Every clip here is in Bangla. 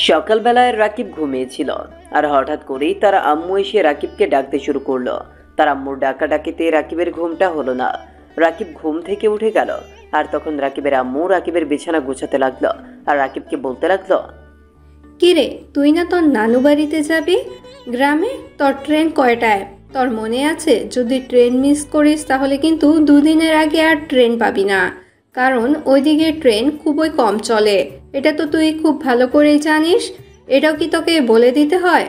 সকালবেলায় রাকিব ঘুমিয়েছিল আর হঠাৎ করেই তার আম্মু এসে রাকিবকে ডাকতে শুরু করলো। তার আম্মুর ডাকাডাকিতে রাকিবের ঘুমটা হলো না। রাকিব ঘুম থেকে উঠে গেল আর তখন রাকিবের আম্মু রাকিবের বিছানা গুছাতে লাগলো আর রাকিবকে বলতে লাগলো, কিরে, তুই না তোর নানু বাড়িতে যাবি গ্রামে? তোর ট্রেন কয়টায়? তোর মনে আছে, যদি ট্রেন মিস করিস তাহলে কিন্তু দুদিনের আগে আর ট্রেন পাবি না, কারণ ওইদিকে ট্রেন খুবই কম চলে। এটা তো তুই খুব ভালো করেই জানিস। এটাও কি তোকে বলে দিতে হয়?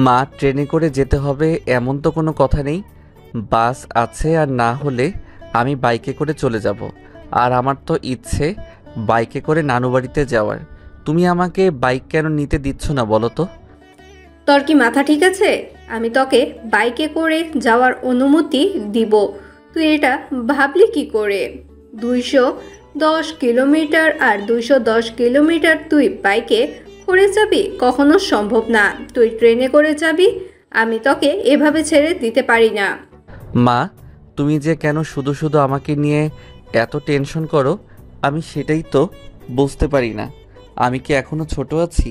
মা, ট্রেনে করে যেতে হবে এমন তো কোনো কথা নেই। বাস আছে, আর না হলে আমি বাইকে করে চলে যাব। আর আমার তো ইচ্ছে বাইকে করে নানু বাড়িতে যাওয়ার। তুমি আমাকে বাইক কেন নিতে দিচ্ছ না বলো তো? তোর কি মাথা ঠিক আছে? আমি তোকে বাইকে করে যাওয়ার অনুমতি দিব। তুই এটা ভাবলি কি করে? 210 কিলোমিটার আর 210 কিলোমিটার তুই বাইকে করে যাবি? কখনো সম্ভব না। তুই ট্রেনে করে যাবি। আমি তোকে এভাবে ছেড়ে দিতে পারি না। মা, তুমি যে কেন শুধু শুধু আমাকে নিয়ে এত টেনশন করো, আমি সেটাই তো বুঝতে পারি না। আমি কি এখনো ছোট আছি?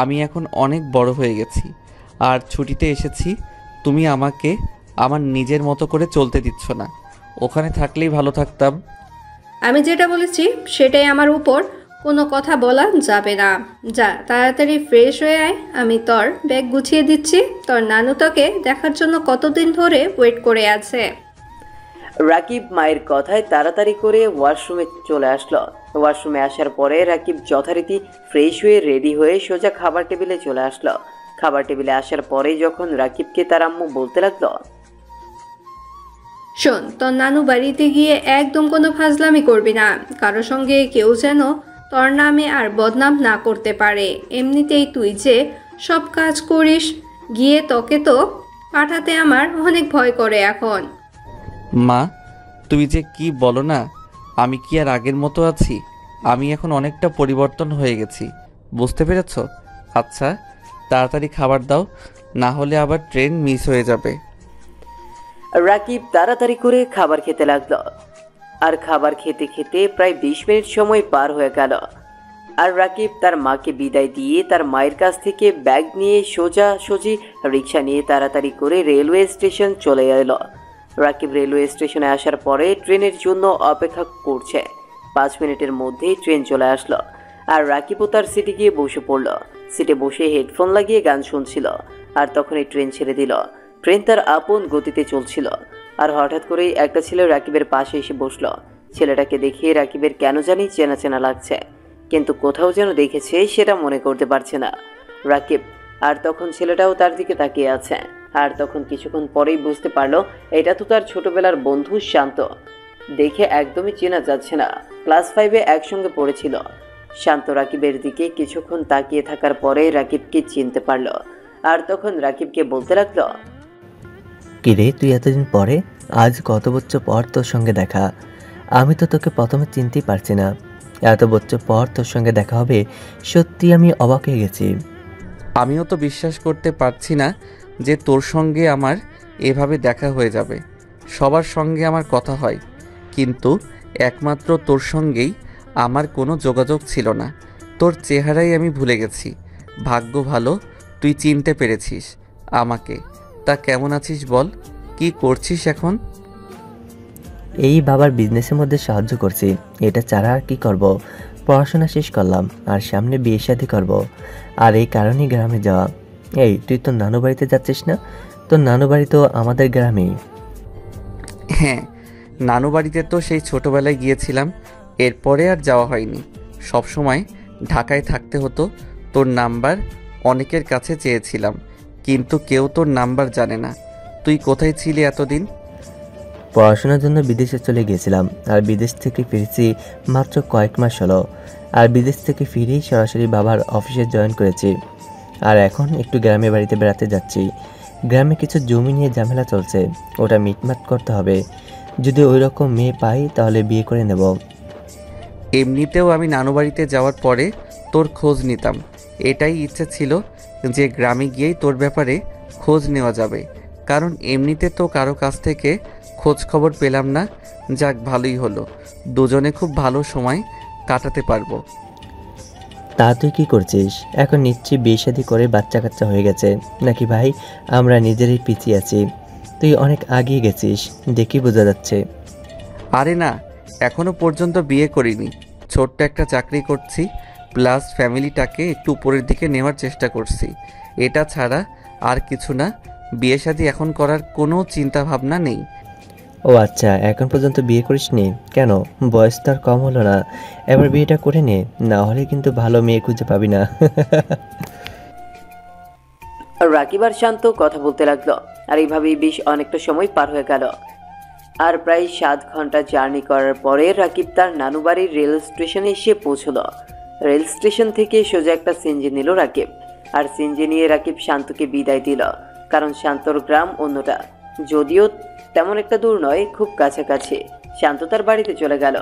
আমি এখন অনেক বড় হয়ে গেছি। আর ছুটিতে এসেছি, তুমি আমাকে আমার নিজের মতো করে চলতে দিচ্ছ না। ওখানে থাকলেই ভালো থাকতাম। আমি যেটা বলেছি সেটাই, আমার উপর কোনো কথা বলা যাবে না। যা, তাড়াতাড়ি ফ্রেশ হয়ে আয়। আমি তোর ব্যাগ গুছিয়ে দিচ্ছি। তোর নানু তোকে দেখার জন্য কতদিন ধরে ওয়েট করে আছে। রাকিব মায়ের কথায় তাড়াতাড়ি করে ওয়াশরুমে চলে আসলো। ওয়াশরুমে আসার পরে রাকিব যথারীতি ফ্রেশ হয়ে রেডি হয়ে সোজা খাবার টেবিলে চলে আসলো। খাবার টেবিলে আসার পরে যখন রাকিবকে তার আম্মু বলতে লাগলো, শোন, তোর নানু বাড়িতে গিয়ে একদম কোনো ফাজলামি করবি না। কারোর সঙ্গে কেউ যেন তোর নামে আর বদনাম না করতে পারে। এমনিতেই তুই যে সব কাজ করিস, গিয়ে তোকে তো পাঠাতে আমার অনেক ভয় করে এখন। মা, তুমি যে কি বলো না, আমি কি আর আগের মতো আছি? আমি এখন অনেকটা পরিবর্তন হয়ে গেছি, বুঝতে পেরেছ? আচ্ছা, তাড়াতাড়ি খাবার দাও, না হলে আবার ট্রেন মিস হয়ে যাবে। রাকিব তাড়াতাড়ি করে খাবার খেতে লাগলো। আর খাবার খেতে খেতে প্রায় 20 মিনিট সময় পার হয়ে গেল। আর রাকিব তার মাকে বিদায় দিয়ে তার মায়ের কাছ থেকে ব্যাগ নিয়ে সোজাসুজি রিক্সা নিয়ে তাড়াতাড়ি করে রেলওয়ে স্টেশন চলে এলো। রাকিব রেলওয়ে স্টেশনে আসার পরে ট্রেনের জন্য অপেক্ষা করছে। 5 মিনিটের মধ্যেই ট্রেন চলে আসলো। আর রাকিবও তার সিটে গিয়ে বসে পড়লো। সিটে বসে হেডফোন লাগিয়ে গান শুনছিল। আর তখনই ট্রেন ছেড়ে দিল। ট্রেন তার আপন গতিতে চলছিল। আর হঠাৎ করেই একটা ছেলে রাকিবের পাশে এসে বসলো। ছেলেটাকে দেখে রাকিবের কেন জানি চেনা চেনা লাগছে, কিন্তু কোথাও যেন দেখেছে সেটা মনে করতে পারছে না রাকিব। আর তখন ছেলেটাও তার দিকে তাকিয়ে আছে। আর তখন কিছুক্ষণ পরেই বুঝতে পারলো এটা তো তার ছোটবেলার বন্ধু শান্ত। দেখে একদমই চেনা যাচ্ছে না। ক্লাস 5-এ একসঙ্গে পড়েছিল। শান্ত রাকিবের দিকে কিছুক্ষণ তাকিয়ে থাকার পরে রাকিবকে চিনতে পারলো। আর তখন রাকিবকে বলতে লাগলো, কিরে, তুই এতদিন পরে? আজ কত বছর পর তোর সঙ্গে দেখা। আমি তো তোকে প্রথমে চিনতেই পারছি না। এত বছর পর তোর সঙ্গে দেখা হবে, সত্যি আমি অবাক হয়ে গেছি। আমিও তো বিশ্বাস করতে পারছি না যে তোর সঙ্গে আমার এভাবে দেখা হয়ে যাবে। সবার সঙ্গে আমার কথা হয়, কিন্তু একমাত্র তোর সঙ্গেই আমার কোনো যোগাযোগ ছিল না। তোর চেহারাই আমি ভুলে গেছি। ভাগ্য ভালো তুই চিনতে পেরেছিস আমাকে। তা কেমন আছিস বল? কি করছিস এখন? এই বাবার বিজনেসের মধ্যে সাহায্য করছি, এটা ছাড়া আর কি করব। পড়াশোনা শেষ করলাম আর সামনে বিয়ে শাদী করব, আর এই কারণেই গ্রামে যাওয়া। এই, তুই তোর নানু বাড়িতে যাচ্ছিস না? তোর নানু বাড়ি তো আমাদের গ্রামেই। হ্যাঁ, নানু বাড়িতে তো সেই ছোটোবেলায় গিয়েছিলাম, এরপরে আর যাওয়া হয়নি। সব সময় ঢাকায় থাকতে হতো। তোর নাম্বার অনেকের কাছে চেয়েছিলাম, কিন্তু কেউ তোর নাম্বার জানে না। তুই কোথায় ছিলি এতদিন? পড়াশোনার জন্য বিদেশে চলে গিয়েছিলাম, আর বিদেশ থেকে ফিরেছি মাত্র কয়েক মাস হলো। আর বিদেশ থেকে ফিরেই সরাসরি বাবার অফিসে জয়েন করেছি। আর এখন একটু গ্রামের বাড়িতে বেড়াতে যাচ্ছি। গ্রামে কিছু জমি নিয়ে ঝামেলা চলছে, ওটা মিটমাট করতে হবে। যদি ওই রকম মেয়ে পাই তাহলে বিয়ে করে নেব। এমনিতেও আমি নানু বাড়িতে যাওয়ার পরে তোর খোঁজ নিতাম। এটাই ইচ্ছে ছিল যে গ্রামে গিয়েই তোর ব্যাপারে খোঁজ নেওয়া যাবে, কারণ এমনিতে তো কারো কাছ থেকে খোঁজ খবর পেলাম না। যাক, ভালোই হলো, দুজনে খুব ভালো সময় কাটাতে পারবো। তা তুই কি করছিস? এখন নিশ্চয়ই বিয়ে শাদী করে বাচ্চা কাচ্চা হয়ে গেছে নাকি ভাই? আমরা নিজেরই পিছিয়ে আছি, তুই অনেক আগিয়ে গেছিস, দেখি বোঝা যাচ্ছে। আরে না, এখনো পর্যন্ত বিয়ে করিনি। ছোট্ট একটা চাকরি করছি, প্লাস ফ্যামিলিটাকে একটু উপরের দিকে নেওয়ার চেষ্টা করছি। এটা ছাড়া আর কিছু না। বিয়ে শাদী এখন করার কোনো চিন্তা ভাবনা নেই। ও আচ্ছা, এখন পর্যন্ত বিয়ে করিসনি কেন? বয়স তো আর কম হলো না, এবার বিয়েটা করে নে, না হলে কিন্তু ভালো মেয়ে খুঁজে পাবি না। রাকিব আর শান্ত কথা বলতে লাগলো, আর এইভাবেই বেশ অনেকটা সময় পার হয়ে গেল। আর প্রায় 7 ঘন্টা জার্নি করার পরে রাকিব তার নানু বাড়ির রেল স্টেশনে এসে পৌঁছলো। রেল স্টেশন থেকে সোজা একটা সিএনজি নিল রাকিব, আর সিএনজি নিয়ে রাকিব শান্তকে বিদায় দিল, কারণ শান্তর গ্রাম অন্যটা, যদিও তেমন একটা দূর নয়, খুব কাছাকাছি। শান্ত তার বাড়িতে চলে গেল,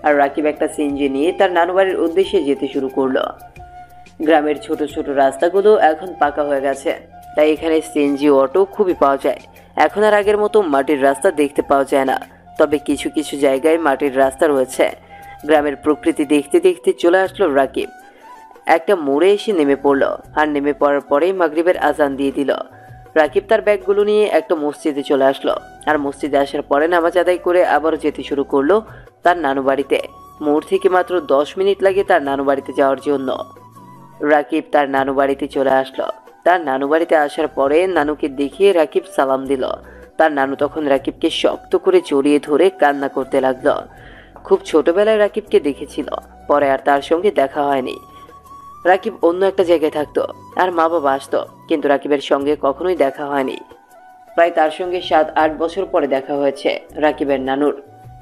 আর রাকিব একটা সিএনজি নিয়ে তার নানু বাড়ির উদ্দেশ্যে যেতে শুরু করলো। গ্রামের ছোট ছোট রাস্তাগুলো এখন পাকা হয়ে গেছে, তাই এখানে সিএনজি অটো খুবই পাওয়া যায়। এখন আর আগের মতো মাটির রাস্তা দেখতে পাওয়া যায় না, তবে কিছু কিছু জায়গায় মাটির রাস্তা রয়েছে। গ্রামের প্রকৃতি দেখতে দেখতে চলে আসলো রাকিব। একটা মোড়ে এসে নেমে পড়লো, আর নেমে পড়ার পরেই মাগরিবের আজান দিয়ে দিল। রাকিব তার ব্যাগগুলো নিয়ে একটা মসজিদে চলে আসলো, আর মসজিদে আসার পরে নামাজ আদায় করে আবারও যেতে শুরু করলো তার নানু বাড়িতে। মোড় থেকে মাত্র 10 মিনিট লাগে তার নানু বাড়িতে যাওয়ার জন্য। রাকিব তার নানু বাড়িতে চলে আসলো। তার নানু বাড়িতে আসার পরে নানুকে দেখিয়ে রাকিব সালাম দিল। তার নানু তখন রাকিবকে শক্ত করে জড়িয়ে ধরে কান্না করতে লাগলো। খুব ছোটবেলায় রাকিবকে দেখেছিল, পরে আর তার সঙ্গে দেখা হয়নি। রাকিব অন্য একটা জায়গায় থাকতো, আর মা বাবা আসতো, কিন্তু রাকিবের সঙ্গে কখনোই দেখা হয়নি। প্রায় তার সঙ্গে 7-8 বছর পরে দেখা হয়েছে রাকিবের নানুর।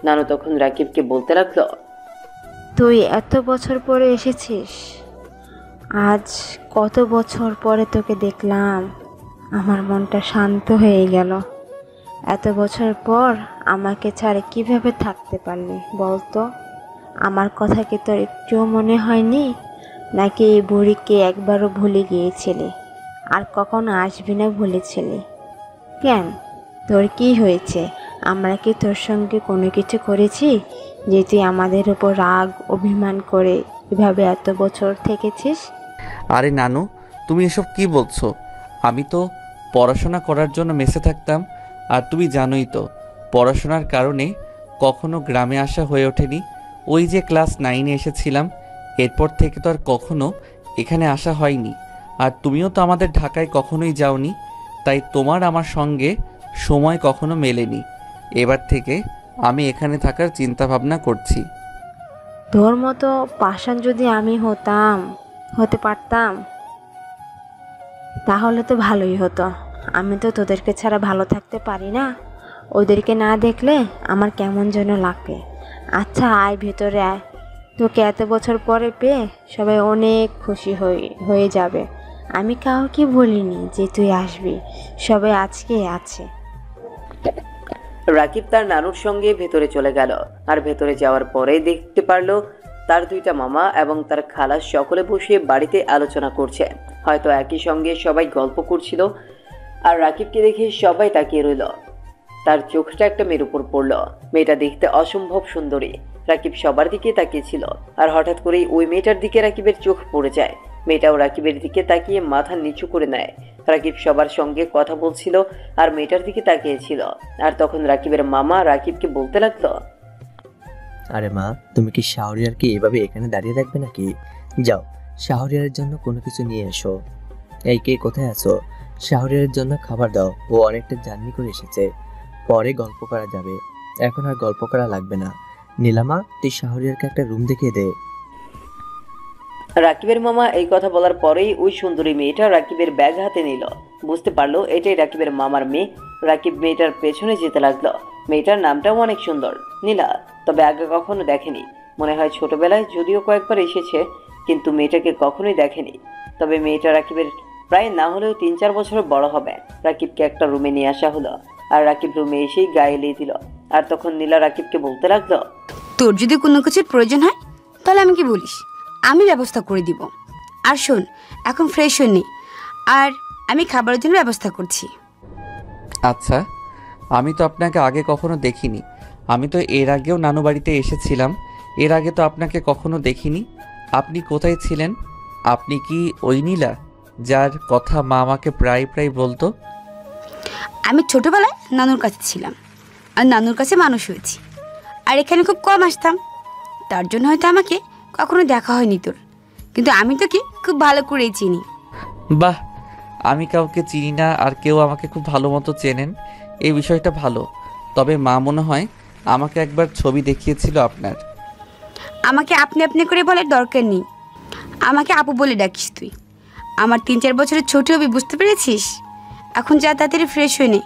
নানু তখন রাকিবকে বলতে লাগলো, তুই এত বছর পরে এসেছিস, আজ কত বছর পরে তোকে দেখলাম, আমার মনটা শান্ত হয়ে গেল। এত বছর পর আমাকে ছাড়া কিভাবে থাকতে পারলি বলতো? আমার কথা কি তোর একটুও মনে হয়নি, নাকি এই বুড়িকে একবারও ভুলে গিয়েছিলি আর কখনো আসবি না বলেছিলি? কেন, তোর কি হয়েছে? আমরা কি তোর সঙ্গে কোনো কিছু করেছি যে তুই আমাদের উপর রাগ অভিমান করে এভাবে এত বছর থেকেছিস? আরে নানু, তুমি এসব কি বলছো? আমি তো পড়াশোনা করার জন্য মেসে থাকতাম, আর তুমি জানোই তো পড়াশোনার কারণে কখনো গ্রামে আসা হয়ে ওঠেনি। ওই যে ক্লাস 9-এ এসেছিলাম, এরপর থেকে তো আর কখনো এখানে আসা হয়নি। আর তুমিও তো আমাদের ঢাকায় কখনোই যাওনি, তাই তোমার আমার সঙ্গে সময় কখনো মেলেনি। এবার থেকে আমি এখানে থাকার চিন্তা ভাবনা করছি। তোর মতো পাষাণ যদি আমি হতে পারতাম তাহলে তো ভালোই হতো। আমি তো তোদেরকে ছাড়া ভালো থাকতে পারি না, ওদেরকে না দেখলে আমার কেমন যেন লাগে। আচ্ছা আয়, ভেতরে আয়, তোকে এত বছর পরে পেয়ে সবাই অনেক খুশি হয়ে যাবে। আমি কাউকে বলিনি যে তুই আসবি, সবাই আজকে আছে। রাকিব তার নানুর সঙ্গে ভেতরে চলে গেল, আর ভেতরে যাওয়ার পরেই দেখতে পারলো তার 2টা মামা এবং তার খালা সকলে বসে বাড়িতে আলোচনা করছে। হয়তো একই সঙ্গে সবাই গল্প করছিল, আর রাকিবকে দেখে সবাই তাকিয়ে রইল। তার চোখটা একটা মেয়ের উপর পড়ল। মেয়েটা দেখতে অসম্ভব সুন্দরী। রাকিব সবার দিকে তাকিয়েছিল, আর হঠাৎ করেই ওই মেয়েটার দিকে রাকিবের চোখ পড়ে যায়। মেয়েটাও রাকিবের দিকে তাকিয়ে মাথা নিচু করে নেয়। রাকিব সবার সঙ্গে কথা বলছিল আর মেয়েটার দিকে তাকিয়েছিল। আর তখন রাকিবের মামা রাকিবকে বলতে লাগলো, আরে মা, তুমি কি শাহরিয়ারকে এভাবে এখানে দাঁড়িয়ে রাখবে নাকি? যাও, শাহরিয়ারের জন্য কোনো কিছু নিয়ে এসো। এই কে, কোথায় আছো? শাহরিয়ারের জন্য খাবার দাও, ও অনেকটা জার্নি করে এসেছে, পরে গল্প করা যাবে, এখন আর গল্প করা লাগবে না। নীলামা, তুই শাহরিয়ারকে একটা রুম দেখিয়ে দে। রাকিবের মামা এই কথা বলার পরেই ওই সুন্দরী মেয়েটা রাকিবের ব্যাগ হাতে নিল। বুঝতে পারলো এটাই রাকিবের মামার মেয়ে। রাকিব মেয়েটার পেছনে যেতে লাগলো। মেয়েটার নামটাও অনেক সুন্দর, নীলা, তবে আগে কখনো দেখেনি। মনে হয় ছোটবেলায় যদিও কয়েকবার এসেছে, কিন্তু মেয়েটাকে কখনোই দেখেনি। তবে মেয়েটা রাকিবের প্রায় না হলেও 3-4 বছর বড় হবে। রাকিবকে একটা রুমে নিয়ে আসা হলো, আর রাকিব রুমে এসেই গায়ে এলিয়ে দিল। আর তখন নীলা রাকিবকে বলতে লাগলো, তোর যদি কোনো কিছুর প্রয়োজন হয় তাহলে আমি কি বলিস, আমি ব্যবস্থা করে দিব। আর শোন, এখন ফ্রেশ হয়নি, আর আমি খাবারের জন্য ব্যবস্থা করছি। আচ্ছা, আমি তো আপনাকে আগে কখনো দেখিনি। আমি তো এর আগেও নানু বাড়িতে এসেছিলাম, এর আগে তো আপনাকে কখনো দেখিনি। আপনি কোথায় ছিলেন? আপনি কি ওই নীলা যার কথা মা আমাকে প্রায় প্রায় বলতো? আমি ছোটবেলায় নানুর কাছে ছিলাম, আর নানুর কাছে মানুষ হয়েছি, আর এখানে খুব কম আসতাম। তার জন্য হয়তো আমাকে কখনো দেখা হয়নি তোর, কিন্তু আমি তোকে খুব ভালো করেই চিনি। বাহ, আমি কাউকে চিনি না আর কেউ আমাকে খুব ভালো মতো চেনেন, এই বিষয়টা ভালো। তবে মা মনে হয় আমাকে একবার ছবি দেখিয়েছিল আপনার। আমাকে আপনি আপনি করে বলার দরকার নেই, আমাকে আপু বলে ডাকিস তুই। আমার 3-4 বছরের ছোট হবি, বুঝতে পেরেছিস? এখন যা তাড়াতাড়ি ফ্রেশ হয়ে নে,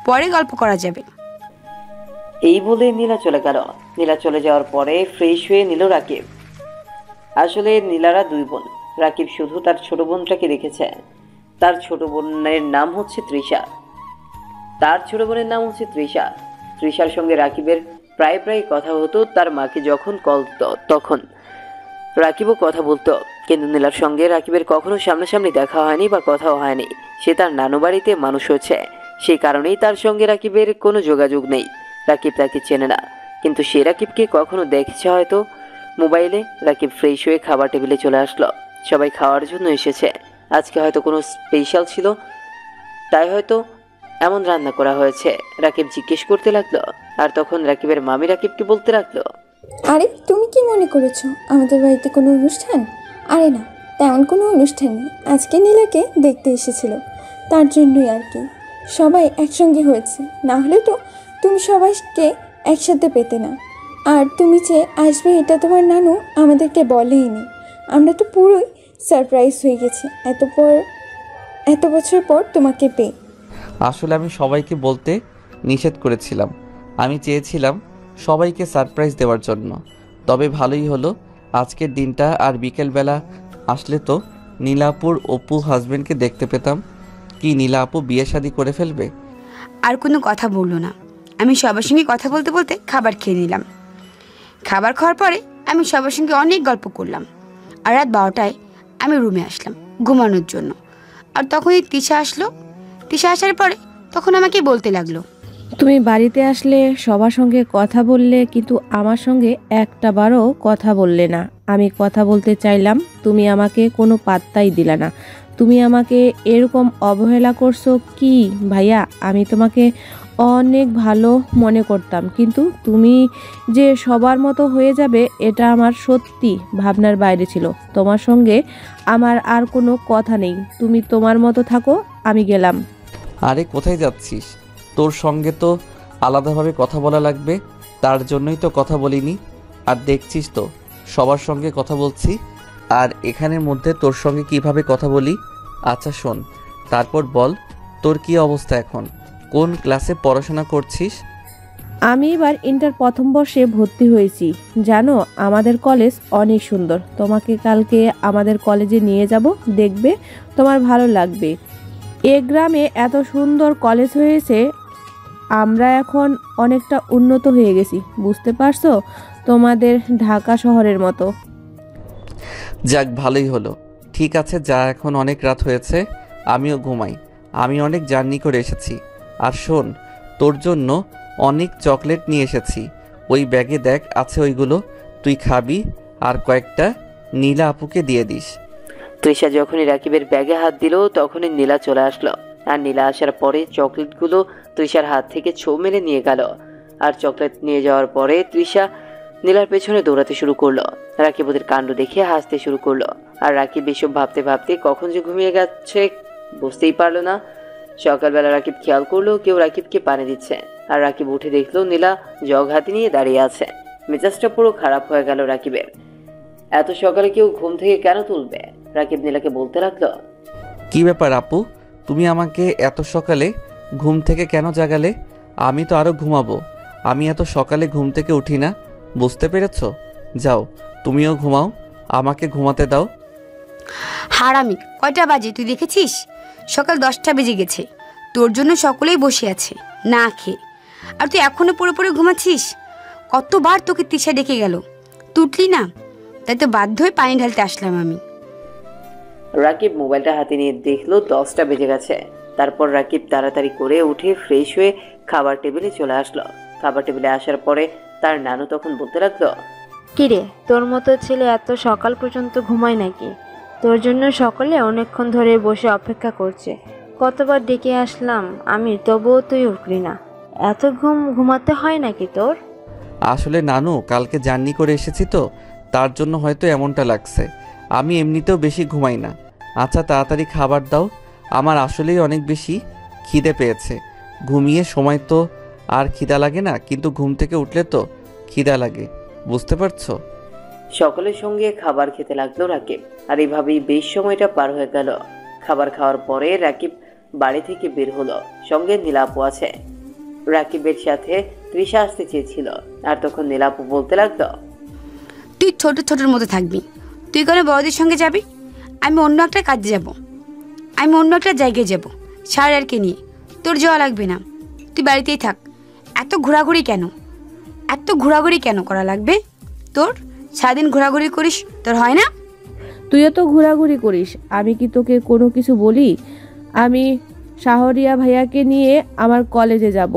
পরে গল্প করা যাবে। এই বলে নীলা চলে গেল। নীলা চলে যাওয়ার পরে ফ্রেশ হয়ে নিল রাকিব। আসলে নীলারা দুই বোন। রাকিব শুধু তার ছোট বোনটাকে দেখেছে। তার ছোট বোনের নাম হচ্ছে তৃষা। তৃষার সঙ্গে রাকিবের প্রায় প্রায় কথা হতো। তার মাকে যখন কল দিত তখন রাকিবও কথা বলতো, কিন্তু নীলার সঙ্গে রাকিবের কখনো সামনাসামনি দেখা হয়নি বা কথাও হয়নি। সে তার নানু বাড়িতে মানুষ হয়েছে, সেই কারণেই তার সঙ্গে রাকিবের কোনো যোগাযোগ নেই। রাকিব তাকে চেনে না, কিন্তু সে রাকিবকে কখনো দেখেছে হয়তো মোবাইলে। রাকিব ফ্রেশ হয়ে খাবার টেবিলে চলে আসলো। সবাই খাওয়ার জন্য এসেছে। আজকে হয়তো কোনো স্পেশাল ছিল, তাই হয়তো এমন রান্না করা হয়েছে। রাকিব জিজ্ঞেস করতে লাগলো, আর তখন রাকিবের মামি রাকিবকে বলতে লাগলো, আরে তুমি কি মনে করেছো আমাদের বাড়িতে কোনো অনুষ্ঠান? আরে না, তেমন কোনো অনুষ্ঠান নেই। আজকে নীলাকে দেখতে এসেছিল, তার জন্যই আর কি সবাই একসঙ্গে হয়েছে। না হলে তো তুমি সবাইকে একসাথে পেতে না। আর তুমি যে আসবে এটা তোমার নানু আমাদেরকে বলেইনি। আমরা তো পুরোই সারপ্রাইজ হয়ে গেছি এত বছর পর তোমাকে পেয়ে। আসলে আমি সবাইকে বলতে নিষেধ করেছিলাম। আমি চেয়েছিলাম সবাইকে সারপ্রাইজ দেওয়ার জন্য। তবে ভালোই হলো আজকের দিনটা। আর বিকেলবেলা আসলে তো নীলাপুর অপু হাজবেন্ডকে দেখতে পেতাম। কি নীলা আপু বিয়ে শাদী করে ফেলবে? আর কোনো কথা বললো না। আমি সবার সঙ্গে কথা বলতে বলতে খাবার খেয়ে নিলাম। খাবার খাওয়ার পরে আমি সবার সঙ্গে অনেক গল্প করলাম। আর রাত 12টায় আমি রুমে আসলাম ঘুমানোর জন্য। আর তখনই তিশা আসলো। তিশা আসার পরে তখন আমাকে বলতে লাগলো, তুমি বাড়িতে আসলে সবার সঙ্গে কথা বললে, কিন্তু আমার সঙ্গে একটা বারও কথা বললে না। আমি কথা বলতে চাইলাম, তুমি আমাকে কোনো পাত্তাই দিলে না। তুমি আমাকে এরকম অবহেলা করছো কি ভাইয়া? আমি তোমাকে অনেক ভালো মনে করতাম, কিন্তু তুমি যে সবার মতো হয়ে যাবে এটা আমার সত্যি ভাবনার বাইরে ছিল। তোমার সঙ্গে আমার আর কোনো কথা নেই, তুমি তোমার মতো থাকো, আমি গেলাম। আরে কোথায় যাচ্ছিস? তোর সঙ্গে তো আলাদাভাবে কথা বলা লাগবে, তার জন্যই তো কথা বলিনি। আর দেখছিস তো সবার সঙ্গে কথা বলছি, আর এখানের মধ্যে তোর সঙ্গে কিভাবে কথা বলি। আচ্ছা শোন, তারপর বল তোর কি অবস্থা এখন? কোন ক্লাসে পড়াশোনা করছিস? আমি এবার ইন্টার প্রথম বর্ষে ভর্তি হয়েছি। জানো আমাদের কলেজ অনেক সুন্দর। তোমাকে কালকে আমাদের কলেজে নিয়ে যাব, দেখবে তোমার ভালো লাগবে। এ গ্রামে এত সুন্দর কলেজ হয়েছে, আমরা এখন অনেকটা উন্নত হয়ে গেছি, বুঝতে পারছো? তোমাদের ঢাকা শহরের মতো। যাক ভালোই হলো। ঠিক আছে যা, এখন অনেক রাত হয়েছে, আমিও ঘুমাই। আমি অনেক জার্নি করে এসেছি। আর শোন, তোর জন্য অনেক চকলেট নিয়ে এসেছি। ওই ব্যাগে দেখ আছে ওইগুলো, তুই খাবি আর কয়েকটা নীলা আপুকে দিয়ে দিস। তৃষা যখনই রাকিবের ব্যাগে হাত দিল তখনই নীলা চলে আসলো। আর নীলা আসার পরে চকলেটগুলো তৃষার হাত থেকে ছো মেরে নিয়ে গেল। আর চকলেট নিয়ে যাওয়ার পরে তৃষা নীলার পেছনে দৌড়াতে শুরু করলো। রাকিব ওদের কাণ্ড দেখে হাসতে শুরু করলো। আর রাকিব এসব ভাবতে ভাবতে কখন যে ঘুমিয়ে গেছে বুঝতেই পারলো না। সকালবেলা রাকিব খেয়াল করলো কেউ রাকিবকে পানি দিচ্ছে। আর রাকিব উঠে দেখলো নীলা জগ হাতে নিয়ে দাঁড়িয়ে আছে। মেজাজটা পুরো খারাপ হয়ে গেল রাকিবের। এত সকালে কেউ ঘুম থেকে কেন তুলবে? রাকিব নীলাকে বলতে লাগলো, কি ব্যাপার আপু, তুমি আমাকে এত সকালে ঘুম থেকে কেন জাগালে? আমি তো আরও ঘুমাবো। আমি এত সকালে ঘুম থেকে উঠি না, বুঝতে পেরেছ? যাও তুমিও ঘুমাও, আমাকে ঘুমাতে দাও। হারামি, কয়টা বাজে তুই দেখেছিস? সকাল 10টা বেজে গেছে। তোর জন্য সকলেই বসে আছে না খেয়ে, আর তুই এখনো পড়ে পড়ে ঘুমাচ্ছিস। কতবার তোকে তিশা ডেকে গেল, তুটলি না, তাই তো বাধ্য হয়ে পানি ঢালতে আসলাম আমি। রাকিব মোবাইলটা হাতে নিয়ে দেখলো 10টা বেজে গেছে। তারপর রাকিব তাড়াতাড়ি করে উঠে ফ্রেশ হয়ে খাবার টেবিলে চলে আসলো। খাবার টেবিলে আসার পরে তার নানু তখন বলতে লাগলো, কিরে, তোর মতো ছেলে এত সকাল পর্যন্ত ঘুমায় নাকি? তোর জন্য সকলে অনেকক্ষণ ধরে বসে অপেক্ষা করছে। কতবার ডেকে আসলাম আমি, তবুও তুই উঠলি না। এত ঘুমাতে হয় নাকি তোর? আসলে নানু, কালকে জার্নি করে এসেছি তো, তার জন্য হয়তো এমনটা লাগছে। আমি এমনিতেও বেশি ঘুমাই না। আচ্ছা তাড়াতাড়ি খাবার দাও, আমার আসলেই অনেক বেশি খিদে পেয়েছে। ঘুমিয়ে সময় তো আর খিদা লাগে না, কিন্তু ঘুম থেকে উঠলে তো খিদা লাগে, বুঝতে পারছো? সকলের সঙ্গে খাবার খেতে লাগলো রাকিব। আর এভাবেই বেশ সময়টা পার হয়ে গেল। খাবার খাওয়ার পরে রাকিব বাড়ি থেকে বের হলো, সঙ্গে নীলাপু আছে। রাকিবের সাথে তৃষা আসতে চেয়েছিল, আর তখন নীলাপু বলতে লাগলো, তুই ছোট ছোটোর মতো থাকবি, তুই কোনো বড়দের সঙ্গে যাবি, আমি অন্য একটা কাজে যাব, আমি অন্য একটা জায়গায় যাব সারারকে নিয়ে। তোর যাওয়া লাগবে না, তুই বাড়িতেই থাক। এত ঘোরাঘুরি কেন করা লাগবে তোর? সারাদিন ঘোরাঘুরি করিস, তোর হয় না? তুইও তো ঘোরাঘুরি করিস, আমি কি তোকে কোনো কিছু বলি? আমি শাহরিয়া ভাইয়াকে নিয়ে আমার কলেজে যাব,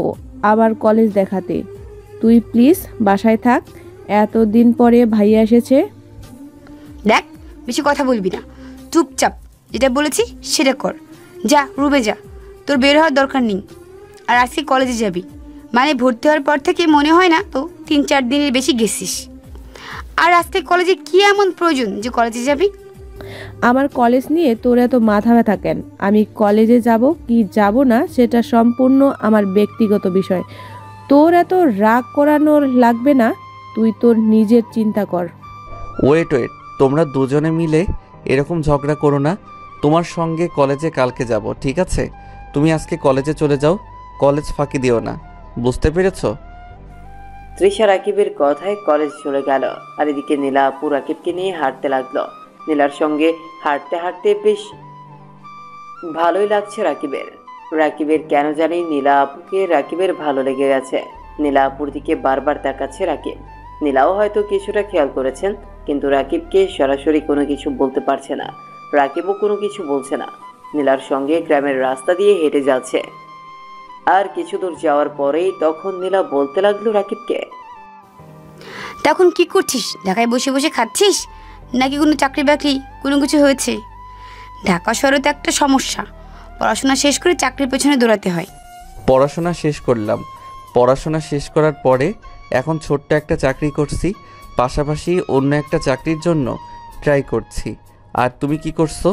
আমার কলেজ দেখাতে। তুই প্লিজ বাসায় থাক, এতদিন পরে ভাইয়া এসেছে। দেখ, বেশি কথা বলবি না, চুপচাপ যেটা বলেছি সেটা কর। যা রুমে যা, তোর বের হওয়ার দরকার নেই। আর আজকে কলেজে যাবি মানে ভর্তি হওয়ার পর থেকে মনে হয় না তো 3-4 দিনের বেশি গেছিস। আর আজকে কলেজে কি এমন প্রয়োজন যে কলেজে যাবি? আমার কলেজ নিয়ে তোর এত মাথা ব্যথা কেন? আমি কলেজে যাব কি যাব না সেটা সম্পূর্ণ আমার ব্যক্তিগত বিষয়। তোর এত রাগ করানোর লাগবে না, তুই তোর নিজের চিন্তা কর। ওয়েট, তোমরা দুজনে মিলে এরকম ঝগড়া করো না। তোমার সঙ্গে কলেজে কালকে যাব, ঠিক আছে? তুমি আজকে কলেজে চলে যাও, কলেজ ফাঁকি দিও না, বুঝতে পেরেছো? তৃষা রাকিবের কথায় কলেজ চলে গেল। আর এদিকে নীলা আপু রাকিবকে নিয়ে হাঁটতে লাগলো। নীলার সঙ্গে হাঁটতে হাঁটতে বেশ ভালোই লাগছে রাকিবের কেন জানি নীলা আপুকে রাকিবের ভালো লেগে গেছে। নীলা আপুর দিকে বারবার তাকাচ্ছে রাকিব। নীলাও হয়তো কিছুটা খেয়াল করেছেন, কিন্তু রাকিবকে সরাসরি কোনো কিছু বলতে পারছে না। রাকিবও কোনো কিছু বলছে না। নীলার সঙ্গে গ্রামের রাস্তা দিয়ে হেঁটে যাচ্ছে। আর কিছু দূর যাওয়ার পরেই তখন নীলা বলতে লাগলো রাকিবকে, তখন কি করছিস? ঢাকায় বসে বসে খাচ্ছিস নাকি কোনো চাকরি বাকরি কোনো কিছু হয়েছে? ঢাকা শহরে তো একটা সমস্যা, পড়াশোনা শেষ করে চাকরির পেছনে দৌড়াতে হয়। পড়াশোনা শেষ করলাম, পড়াশোনা শেষ করার পরে এখন ছোট্ট একটা চাকরি করছি, পাশাপাশি অন্য একটা চাকরির জন্য ট্রাই করছি। আর তুমি কি করছো?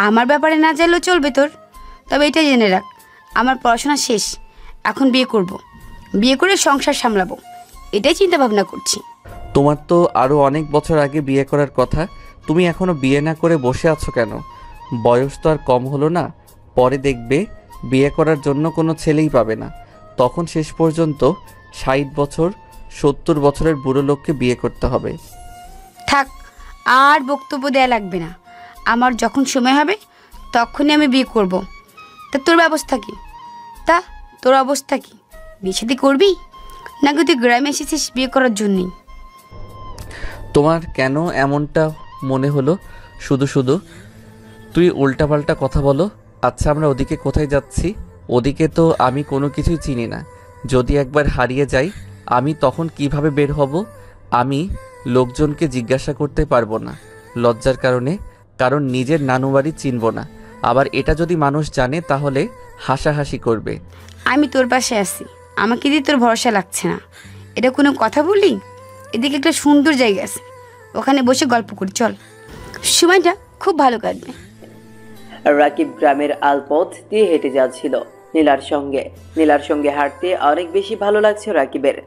আমার ব্যাপারে না জানলেও চলবে তোর, তবে এটা জেনে রাখ, আমার পড়াশোনা শেষ, এখন বিয়ে করব, বিয়ে করে সংসার সামলাবো, এটাই চিন্তা ভাবনা করছি। তোমার তো আরও অনেক বছর আগে বিয়ে করার কথা, তুমি এখনও বিয়ে না করে বসে আছো কেন? বয়স তো আর কম হলো না, পরে দেখবে বিয়ে করার জন্য কোনো ছেলেই পাবে না। তখন শেষ পর্যন্ত 60 বছর 70 বছরের বুড়ো লোককে বিয়ে করতে হবে। থাক, আর বক্তব্য দেয়া লাগবে না, আমার যখন সময় হবে তখনই আমি বিয়ে করব। তা তোর অবস্থা কি? বিয়ে শাদী করবি নাকি তুই গ্রামে এসেছিস বিয়ে করার জন্যই? তোমার কেন এমনটা মনে হলো? শুধু তুই উল্টাপাল্টা কথা বলো। আচ্ছা, আমরা ওদিকে কোথায় যাচ্ছি? ওদিকে তো আমি কোনো কিছুই চিনি না। যদি একবার হারিয়ে যাই আমি তখন কিভাবে বের হব? আমি লোকজনকে জিজ্ঞাসা করতে পারবো না লজ্জার কারণে, কারণ নিজের নানু বাড়ি চিনব না। আবার এটা যদি মানুষ জানে তাহলে হাসাহাসি করবে। আমি তোর পাশে আছি, আমাকে দিয়ে তোর ভরসা লাগছে না, এটা কোনো কথা বললি? এদিকে একটা সুন্দর জায়গা আছে, ওখানে বসে গল্প করি, চল, সময়টা খুব ভালো কাটবে। রাকিব গ্রামের আলপথ দিয়ে হেঁটে যাচ্ছিল নীলার সঙ্গে হাঁটতে অনেক বেশি ভালো লাগছে রাকিবের,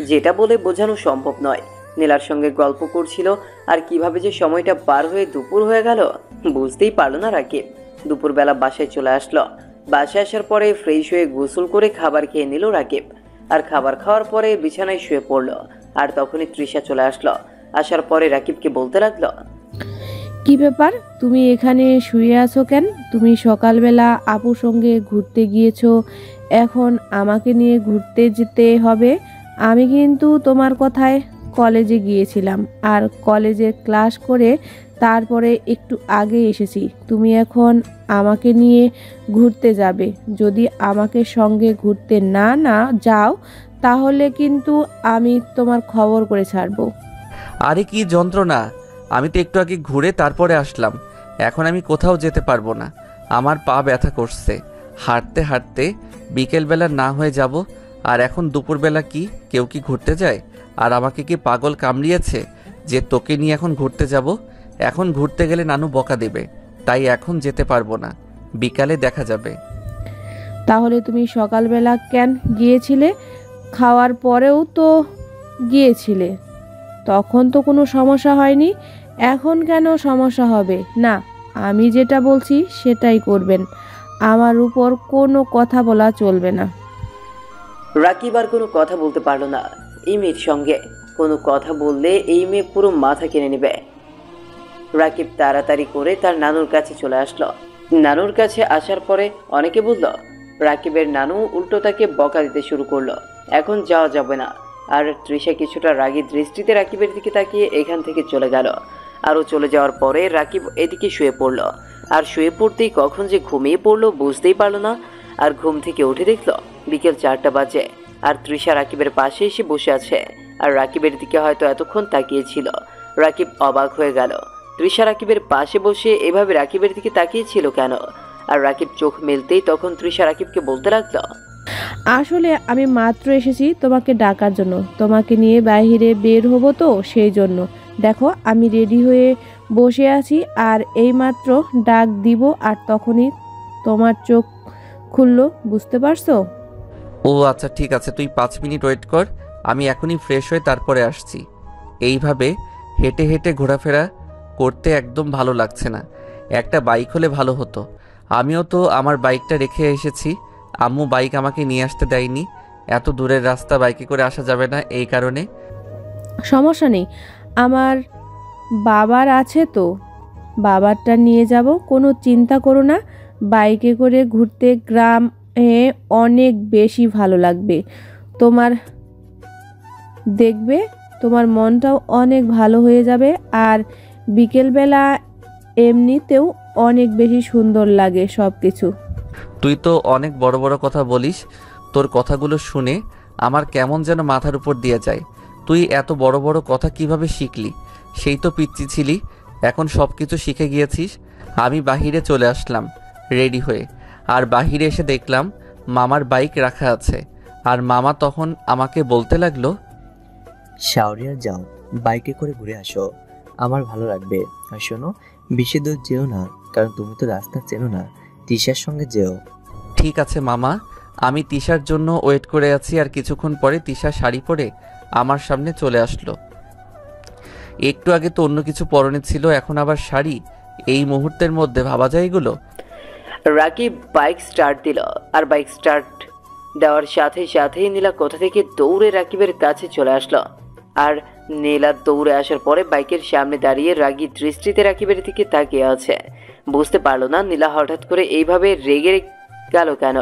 যেটা বলে বোঝানো সম্ভব নয়। নীলার সঙ্গে গল্প করছিল, আর কিভাবে যে সময়টা পার হয়ে দুপুর হয়ে গেল বুঝতেই পারলো না রাকিব। দুপুরবেলা বাসায় চলে আসলো। বাসায় আসার পরে ফ্রেশ হয়ে গোসল করে খাবার খেয়ে নিল রাকিব। আর খাবার খাওয়ার পরে বিছানায় শুয়ে পড়লো। আর তখনই তৃষা চলে আসলো। আসার পরে রাকিবকে বলতে লাগলো, কি ব্যাপার, তুমি এখানে শুয়ে আছো কেন? তুমি সকালবেলা আপুর সঙ্গে ঘুরতে গিয়েছো, এখন আমাকে নিয়ে ঘুরতে যেতে হবে? আমি কিন্তু তোমার কথায় কলেজে গিয়েছিলাম, আর কলেজে ক্লাস করে তারপরে একটু আগে এসেছি। তুমি এখন আমাকে নিয়ে ঘুরতে যাবে? যদি আমাকে সঙ্গে ঘুরতে না যাও তাহলে কিন্তু আমি তোমার খবর করে ছাড়বো। আরে কি যন্ত্রণা! আমি তো একটু আগে ঘুরে তারপরে আসলাম। এখন আমি কোথাও যেতে পারবো না, আমার পা ব্যথা করছে। হাঁটতে হাঁটতে বিকেলবেলা না হয়ে যাব। আর এখন দুপুরবেলা কি কেউ কি ঘুরতে যায়? আর আমাকে কি পাগল কামড়িয়েছে যে তোকে নিয়ে এখন ঘুরতে যাব? এখন ঘুরতে গেলে নানু বকা দেবে, তাই এখন যেতে পারবো না, বিকালে দেখা যাবে। তাহলে তুমি সকালবেলা কেন গিয়েছিলে? খাওয়ার পরেও তো গিয়েছিলে, তখন তো কোনো সমস্যা হয়নি, এখন কেন সমস্যা হবে? না, আমি যেটা বলছি সেটাই করবেন, আমার উপর কোনো কথা বলা চলবে না। রাকিব আর কোনো কথা বলতে পারলো না। এই মেয়ের সঙ্গে কোনো কথা বললে এই মেয়ে পুরো মাথা কিনে নেবে। রাকিব তাড়াতাড়ি করে তার নানুর কাছে চলে আসলো। নানুর কাছে আসার পরে অনেকে বলল, রাকিবের নানু উল্টো তাকে বকা দিতে শুরু করলো। এখন যাওয়া যাবে না। আর তৃষা কিছুটা রাগী দৃষ্টিতে রাকিবের দিকে তাকিয়ে এখান থেকে চলে গেল। আরও চলে যাওয়ার পরে রাকিব এদিকে শুয়ে পড়ল। আর শুয়ে পড়তেই কখন যে ঘুমিয়ে পড়লো বুঝতেই পারলো না। আর ঘুম থেকে উঠে দেখলো বিকেল 4টা বাজে। আর তৃষা রাকিবের পাশে এসে বসে আছে আর রাকিবের দিকে হয়তো এতক্ষণ তাকিয়েছিল। রাকিব অবাক হয়ে গেল, তৃষা রাকিবের পাশে বসে এভাবে রাকিবের দিকে তাকিয়েছিল কেন? আর রাকিব চোখ মেলতেই তখন তৃষা রাকিবকে বলতে লাগলো, আসলে আমি মাত্র এসেছি তোমাকে ডাকার জন্য, তোমাকে নিয়ে বাইরে বের হব তো সেই জন্য। দেখো আমি রেডি হয়ে বসে আছি, আর এইমাত্র ডাক দিব আর তখনই তোমার চোখ খুললো, বুঝতে পারছো? ও আচ্ছা ঠিক আছে, তুই 5 মিনিট ওয়েট কর, আমি এখনই ফ্রেশ হয়ে তারপরে আসছি। এইভাবে হেঁটে হেঁটে ঘোরাফেরা করতে একদম ভালো লাগছে না, একটা বাইক হলে ভালো হতো। আমিও তো আমার বাইকটা রেখে এসেছি, আম্মু বাইক আমাকে নিয়ে আসতে দেয়নি। এত দূরের রাস্তা বাইকে করে আসা যাবে না, এই কারণে। সমস্যা নেই, আমার বাবার আছে তো, বাবারটা নিয়ে যাব, কোনো চিন্তা করো না। বাইকে করে ঘুরতে গ্রামে অনেক বেশি ভালো লাগবে তোমার, দেখবে তোমার মনটাও অনেক ভালো হয়ে যাবে। আর বিকেলবেলা এমনিতেও অনেক বেশি সুন্দর লাগে সব কিছু। তুই তো অনেক বড় বড় কথা বলিস, তোর কথাগুলো শুনে আমার কেমন যেন মাথার উপর দিয়ে যায়। তুই এত বড় বড় কথা কিভাবে শিখলি? সেই তো পিচ্চি ছিলি, এখন সব কিছু শিখে গিয়েছিস। আমি বাহিরে চলে আসলাম রেডি হয়ে, আর বাহিরে এসে দেখলাম মামার বাইক রাখা আছে। আর মামা তখন আমাকে বলতে লাগলো, শাওরিয়ার যাও, বাইকে করে ঘুরে আসো, আমার ভালো লাগবে। আর শোনো, বেশি দূর যেও না, কারণ তুমি তো রাস্তা চেনো না, তিশার সঙ্গে যেও। ঠিক আছে মামা, আমি তিশার জন্য ওয়েট করে আছি। আর কিছুক্ষণ পরে তিশা শাড়ি পরে আমার সামনে চলে আসলো। একটু আগে তো অন্য কিছু পরনে ছিল, এখন আবার শাড়ি, এই মুহূর্তের মধ্যে ভাবা যায় এগুলো? রাকিব বাইক স্টার্ট দিল। আর বাইক স্টার্ট দেওয়ার সাথে সাথেই নীলা কোথা থেকে দৌড়ে রাকিবের কাছে চলে আসলো। আর নীলা দৌড়ে আসার পরে বাইকের সামনে দাঁড়িয়ে রাগী দৃষ্টিতে রাকিবের দিকে তাকিয়ে আছে। বুঝতে পারলো না নীলা হঠাৎ করে এইভাবে রেগে গেল কেন।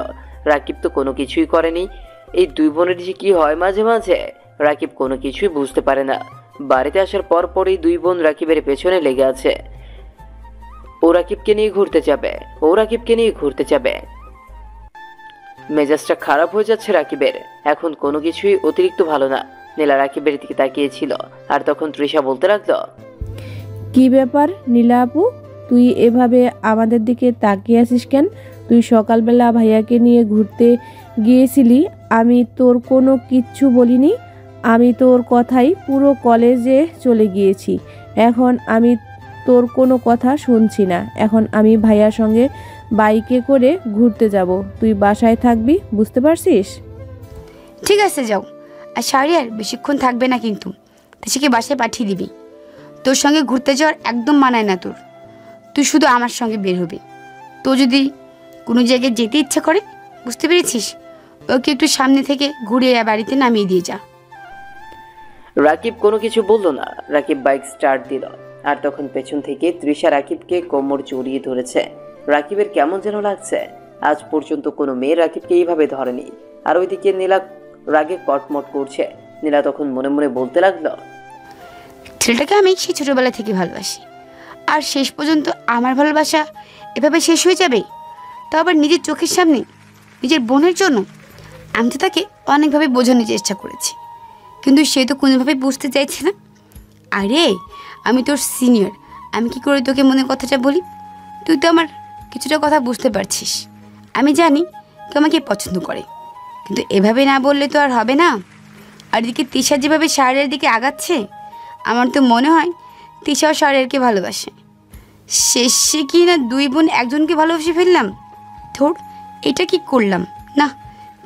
রাকিব তো কোনো কিছুই করেনি। এই দুই বোনের যে কি হয় মাঝে মাঝে রাকিব কোনো কিছুই বুঝতে পারে না। বাড়িতে আসার পর পরই দুই বোন রাকিবের পেছনে লেগে আছে। ও রাকিবকে নিয়ে ঘুরতে যাবে। মেজাজটা খারাপ হয়ে যাচ্ছে রাকিবের। এখন কোনো কিছুই অতিরিক্ত ভালো না। নীলা রাকিবের দিকে তাকিয়েছিল। আর তখন তৃষা বলতে লাগলো, কি ব্যাপার নীলা আপু, তুই এভাবে আমাদের দিকে তাকিয়ে আছিস কেন? তুই সকালবেলা ভাইয়াকে নিয়ে ঘুরতে গিয়েছিলি, আমি তোর কোনো কিচ্ছু বলিনি, আমি তোর কথাই পুরো কলেজে চলে গিয়েছি। এখন আমি তোর কোনো কথা শুনছি না, এখন আমি ভাইয়ার সঙ্গে বাইকে করে ঘুরতে যাব, তুই বাসায় থাকবি, বুঝতে পারছিস? ঠিক আছে যাও। আর শাহরিয়ার বেশিক্ষণ থাকবে না কিন্তু, তিশাকে বাসায় পাঠিয়ে দিবি। তোর সঙ্গে ঘুরতে যাওয়ার একদম মানায় না তোর, তুই শুধু আমার সঙ্গে বের হবি। তো যদি কোনো জায়গায় যেতে ইচ্ছা করে, বুঝতে পেরেছিস, ওকে একটু সামনে থেকে ঘুরে বাড়িতে নামিয়ে দিয়ে যা। রাকিব কোনো কিছু বলল না। রাকিব বাইক স্টার্ট দিল। আর তখন পেছন থেকে তৃষা রাকিবকে কোমর জড়িয়ে ধরেছে। রাকিবের কেমন যেন লাগছে। আজ পর্যন্ত কোনো মেয়ে রাকিবকে এইভাবে ধরেনি। আর ওইদিকে নীলা রাগে কটমট করছে। নীলা তখন মনে মনে বলতে লাগলো, ছেলেটাকে আমি সেই ছোটোবেলা থেকে ভালোবাসি, আর শেষ পর্যন্ত আমার ভালোবাসা এভাবে শেষ হয়ে যাবে, তো আবার নিজের চোখের সামনে, নিজের বোনের জন্য। আমি তো তাকে অনেকভাবে বোঝানোর চেষ্টা করেছি, কিন্তু সে তো কোনোভাবেই বুঝতে চাইছে না। আরে আমি তোর সিনিয়র, আমি কি করে তোকে মনের কথাটা বলি? তুই তো আমার কিছুটা কথা বুঝতে পারছিস। আমি জানি কেউ আমাকে পছন্দ করে, কিন্তু এভাবে না বললে তো আর হবে না। আর এদিকে তিশা যেভাবে শাহরিয়ার দিকে আগাচ্ছে, আমার তো মনে হয় তিশাও শাহরিয়ারকে ভালোবাসে। শেষে কি না দুই বোন একজনকে ভালোবেসে ফেললাম। ধুর, এটা কি করলাম? না,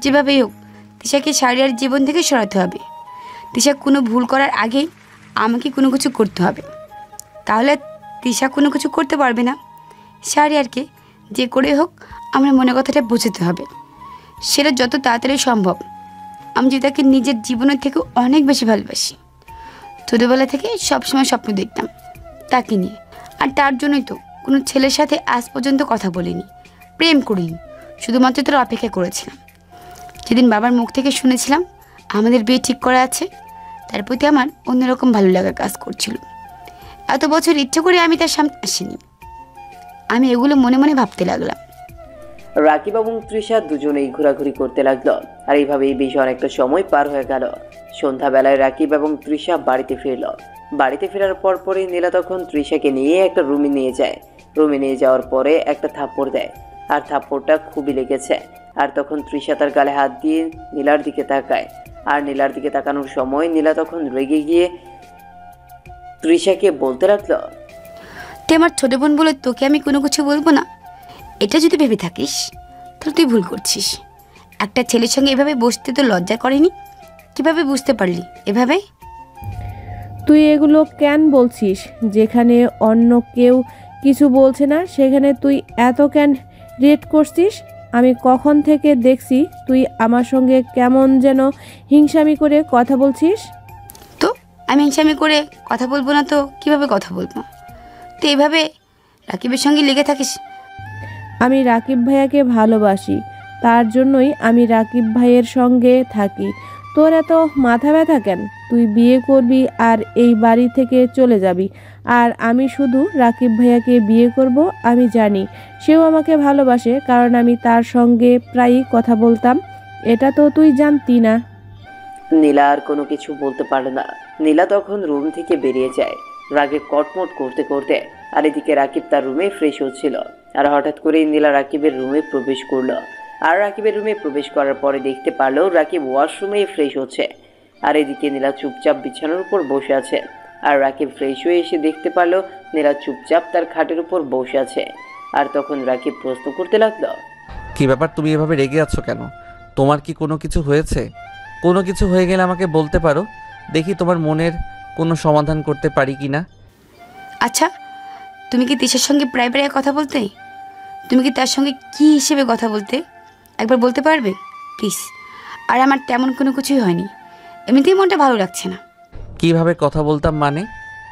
যেভাবেই হোক তিশাকে শাহরিয়ার জীবন থেকে সরাতে হবে। তিশা কোনো ভুল করার আগেই আমাকে কোনো কিছু করতে হবে, তাহলে তিশা কোনো কিছু করতে পারবে না। শাহরিয়ারকে যে করে হোক আমার মনের কথাটা বোঝাতে হবে, সেটা যত তাড়াতাড়ি সম্ভব। আমি যে তাকে নিজের জীবনের থেকে অনেক বেশি ভালোবাসি। ছোটোবেলা থেকে সবসময় স্বপ্ন দেখতাম তাকে নিয়ে, আর তার জন্যই তো কোনো ছেলের সাথে আজ পর্যন্ত কথা বলিনি, প্রেম করিনি, শুধুমাত্র তার অপেক্ষা করেছিলাম। যেদিন বাবার মুখ থেকে শুনেছিলাম আমাদের বিয়ে ঠিক করা আছে, তার প্রতি আমার অন্যরকম ভালো লাগা কাজ করছিল। এত বছর ইচ্ছে করে আমি তার সামনে আসিনি। আমি এগুলো মনে মনে ভাবতে লাগলাম। রাকিব এবং তৃষা দুজনেই ঘোরাঘুরি করতে লাগলো, আর এইভাবেই বেশ অনেকটা সময় পার হয়ে গেল। সন্ধ্যাবেলায় রাকিব এবং তৃষা বাড়িতে ফিরল। বাড়িতে ফেরার পরপরই নীলা তখন তৃষাকে নিয়ে একটা রুমে নিয়ে যায়। রুমে নিয়ে যাওয়ার পরে একটা থাপ্পড় দেয়, আর থাপ্পড়টা খুবই লেগেছে। আর তখন তৃষা তার গালে হাত দিয়ে নীলার দিকে তাকায়, আর নীলার দিকে তাকানোর সময় নীলা তখন রেগে গিয়ে তৃষাকে বলতে লাগলো, তুই আমার ছোটো বোন বলে তোকে আমি কোনো কিছু বলবো না, এটা যদি ভেবে থাকিস তাহলে তুই ভুল করছিস। একটা ছেলের সঙ্গে এভাবে বসতে তো লজ্জা করেনি? কিভাবে বুঝতে পারলি এভাবে? তুই এগুলো কেন বলছিস? যেখানে অন্য কেউ কিছু বলছে না সেখানে তুই এত কেন রিয়েক্ট করছিস? আমি কখন থেকে দেখছি তুই আমার সঙ্গে কেমন যেন হিংসামি করে কথা বলছিস। তো আমি হিংসামি করে কথা বলবো না তো কিভাবে কথা বলবো? তুই এভাবে রাকিবের সঙ্গে লেগে থাকিস। আমি রাকিব ভাইয়াকে ভালোবাসি, তার জন্যই আমি রাকিব ভাইয়ের সঙ্গে থাকি। তোর এত মাথা ব্যথা কেন? তুই বিয়ে করবি আর এই বাড়ি থেকে চলে যাবি, আর আমি শুধু রাকিব ভাইয়াকে বিয়ে করব। আমি জানি সেও আমাকে ভালোবাসে, কারণ আমি তার সঙ্গে প্রায়ই কথা বলতাম। এটা তো তুই জানতি না। নীলা আর কোনো কিছু বলতে পারল না। নীলা তখন রুম থেকে বেরিয়ে যায় রাগে কটমট করতে করতে। আর এদিকে রাকিব তার রুমে ফ্রেশ হচ্ছিল, আর হঠাৎ করেই নীলা রাকিবের রুমে প্রবেশ করলো। আর রাকিবের রুমে প্রবেশ করার পরে দেখতে পারলো রাকিব ওয়াশরুমে ফ্রেশ হচ্ছে, আর এদিকে নীলা চুপচাপ বিছানার উপর বসে আছে। আর রাকিব ফ্রেশ হয়ে এসে দেখতে পারলো নীলা চুপচাপ তার খাটের উপর বসে আছে। আর তখন রাকিব প্রশ্ন করতে লাগলো, কি ব্যাপার, তুমি এভাবে রেগে আছো কেন? তোমার কি কোনো কিছু হয়েছে? কোনো কিছু হয়ে গেলে আমাকে বলতে পারো, দেখি তোমার মনের কোনো সমাধান করতে পারি কি না। আচ্ছা, তুমি কি তিশার সঙ্গে প্রায় প্রায় কথা বলতে? তুমি কি তার সঙ্গে কী হিসেবে কথা বলতে একবার বলতে পারবে প্লিজ? আর আমার তেমন কোনো কিছুই হয়নি, এমনিতেই মনটা ভালো লাগছে না। কিভাবে কথা বলতাম মানে?